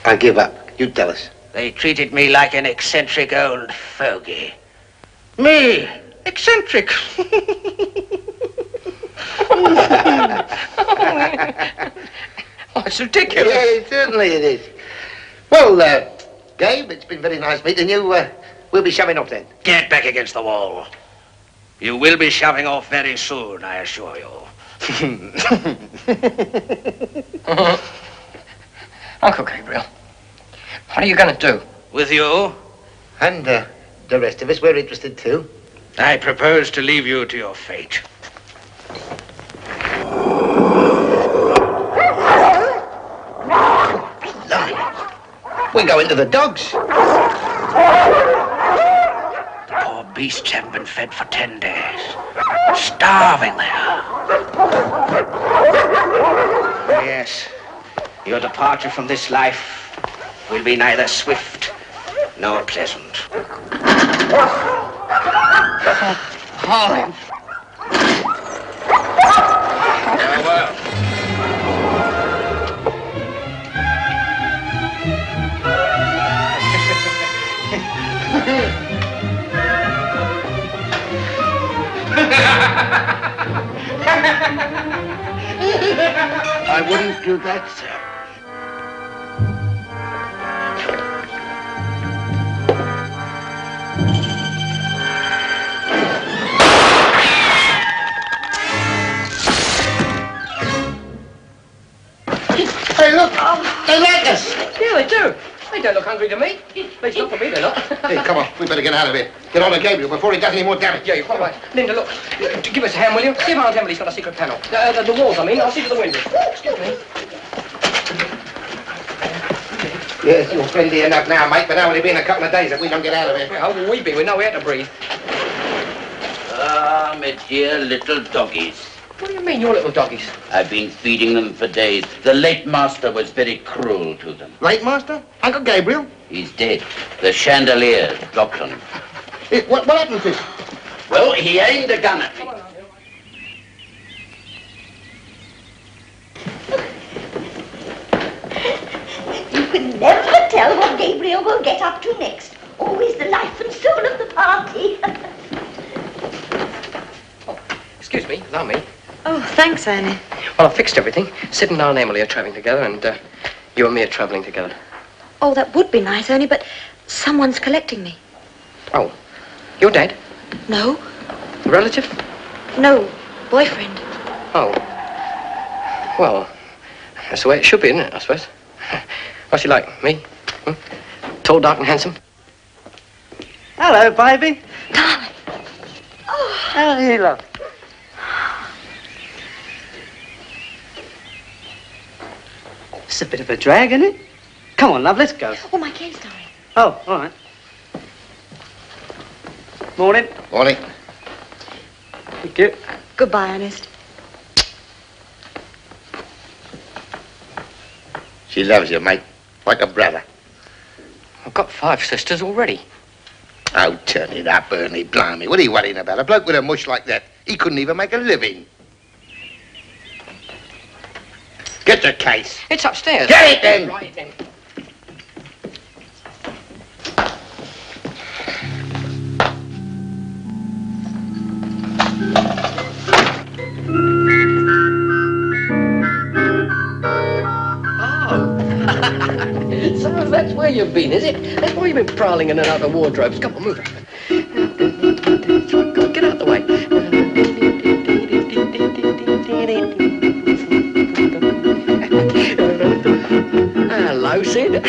I give up. You tell us. They treated me like an eccentric old fogey. Me, eccentric. Oh, it's ridiculous. Yeah, certainly it is. Well, Gabe, it's been very nice meeting you. We'll be shoving off then. Get back against the wall. You will be shoving off very soon, I assure you. Uncle Gabriel, what are you going to do? With you, And the rest of us, we're interested too. I propose to leave you to your fate. We go into the dogs. The poor beasts haven't been fed for 10 days. Starving there. Yes, your departure from this life will be neither swift nor pleasant. Harlem. Farewell. I wouldn't do that, sir. Hey, look. They like us. Yeah, they do. They don't look hungry to me. At least not for me, they're not. Hey, come on. We better get out of here. Get on to Gabriel before he does any more damage. Yeah, you're quite right. Linda, look. Give us a hand, will you? See if Aunt Emily's got a secret panel. The walls, I mean. I'll see to the windows. Excuse me. Yes, you're friendly enough now, mate, but only been a couple of days if we don't get out of here. How will we be with no air to breathe? Ah, my dear little doggies. What do you mean, your little doggies? I've been feeding them for days. The late master was very cruel to them. Late master? Uncle Gabriel? He's dead. The chandelier's broken. What happened to him? Well, he aimed a gun at me. You can never tell what Gabriel will get up to next. Always the life and soul of the party. Excuse me, allow me. Oh, thanks, Annie. Well, I've fixed everything. Sid and I and Emily are travelling together, and you and me are travelling together. Oh, that would be nice, Ernie, but someone's collecting me. Oh, your dad? No. A relative? No, boyfriend. Oh. Well, that's the way it should be, isn't it, I suppose? What's he like? Me? Tall, dark, and handsome? Hello, baby. Darling. Oh. How are you, love? It's a bit of a drag, isn't it? Come on, love, let's go. Oh, my case, darling. Oh, all right. Morning. Morning. Thank you. Goodbye, Ernest. She loves you, mate. Like a brother. I've got 5 sisters already. Oh, turn it up, Ernie. Blimey. What are you worrying about? A bloke with a mush like that, he couldn't even make a living. Get the case. It's upstairs. Get it, then. Right, then. So that's where you've been, is it? That's why you've been prowling in and out of wardrobes. Come on, move it. Come on, get out of the way. Hello, Sid.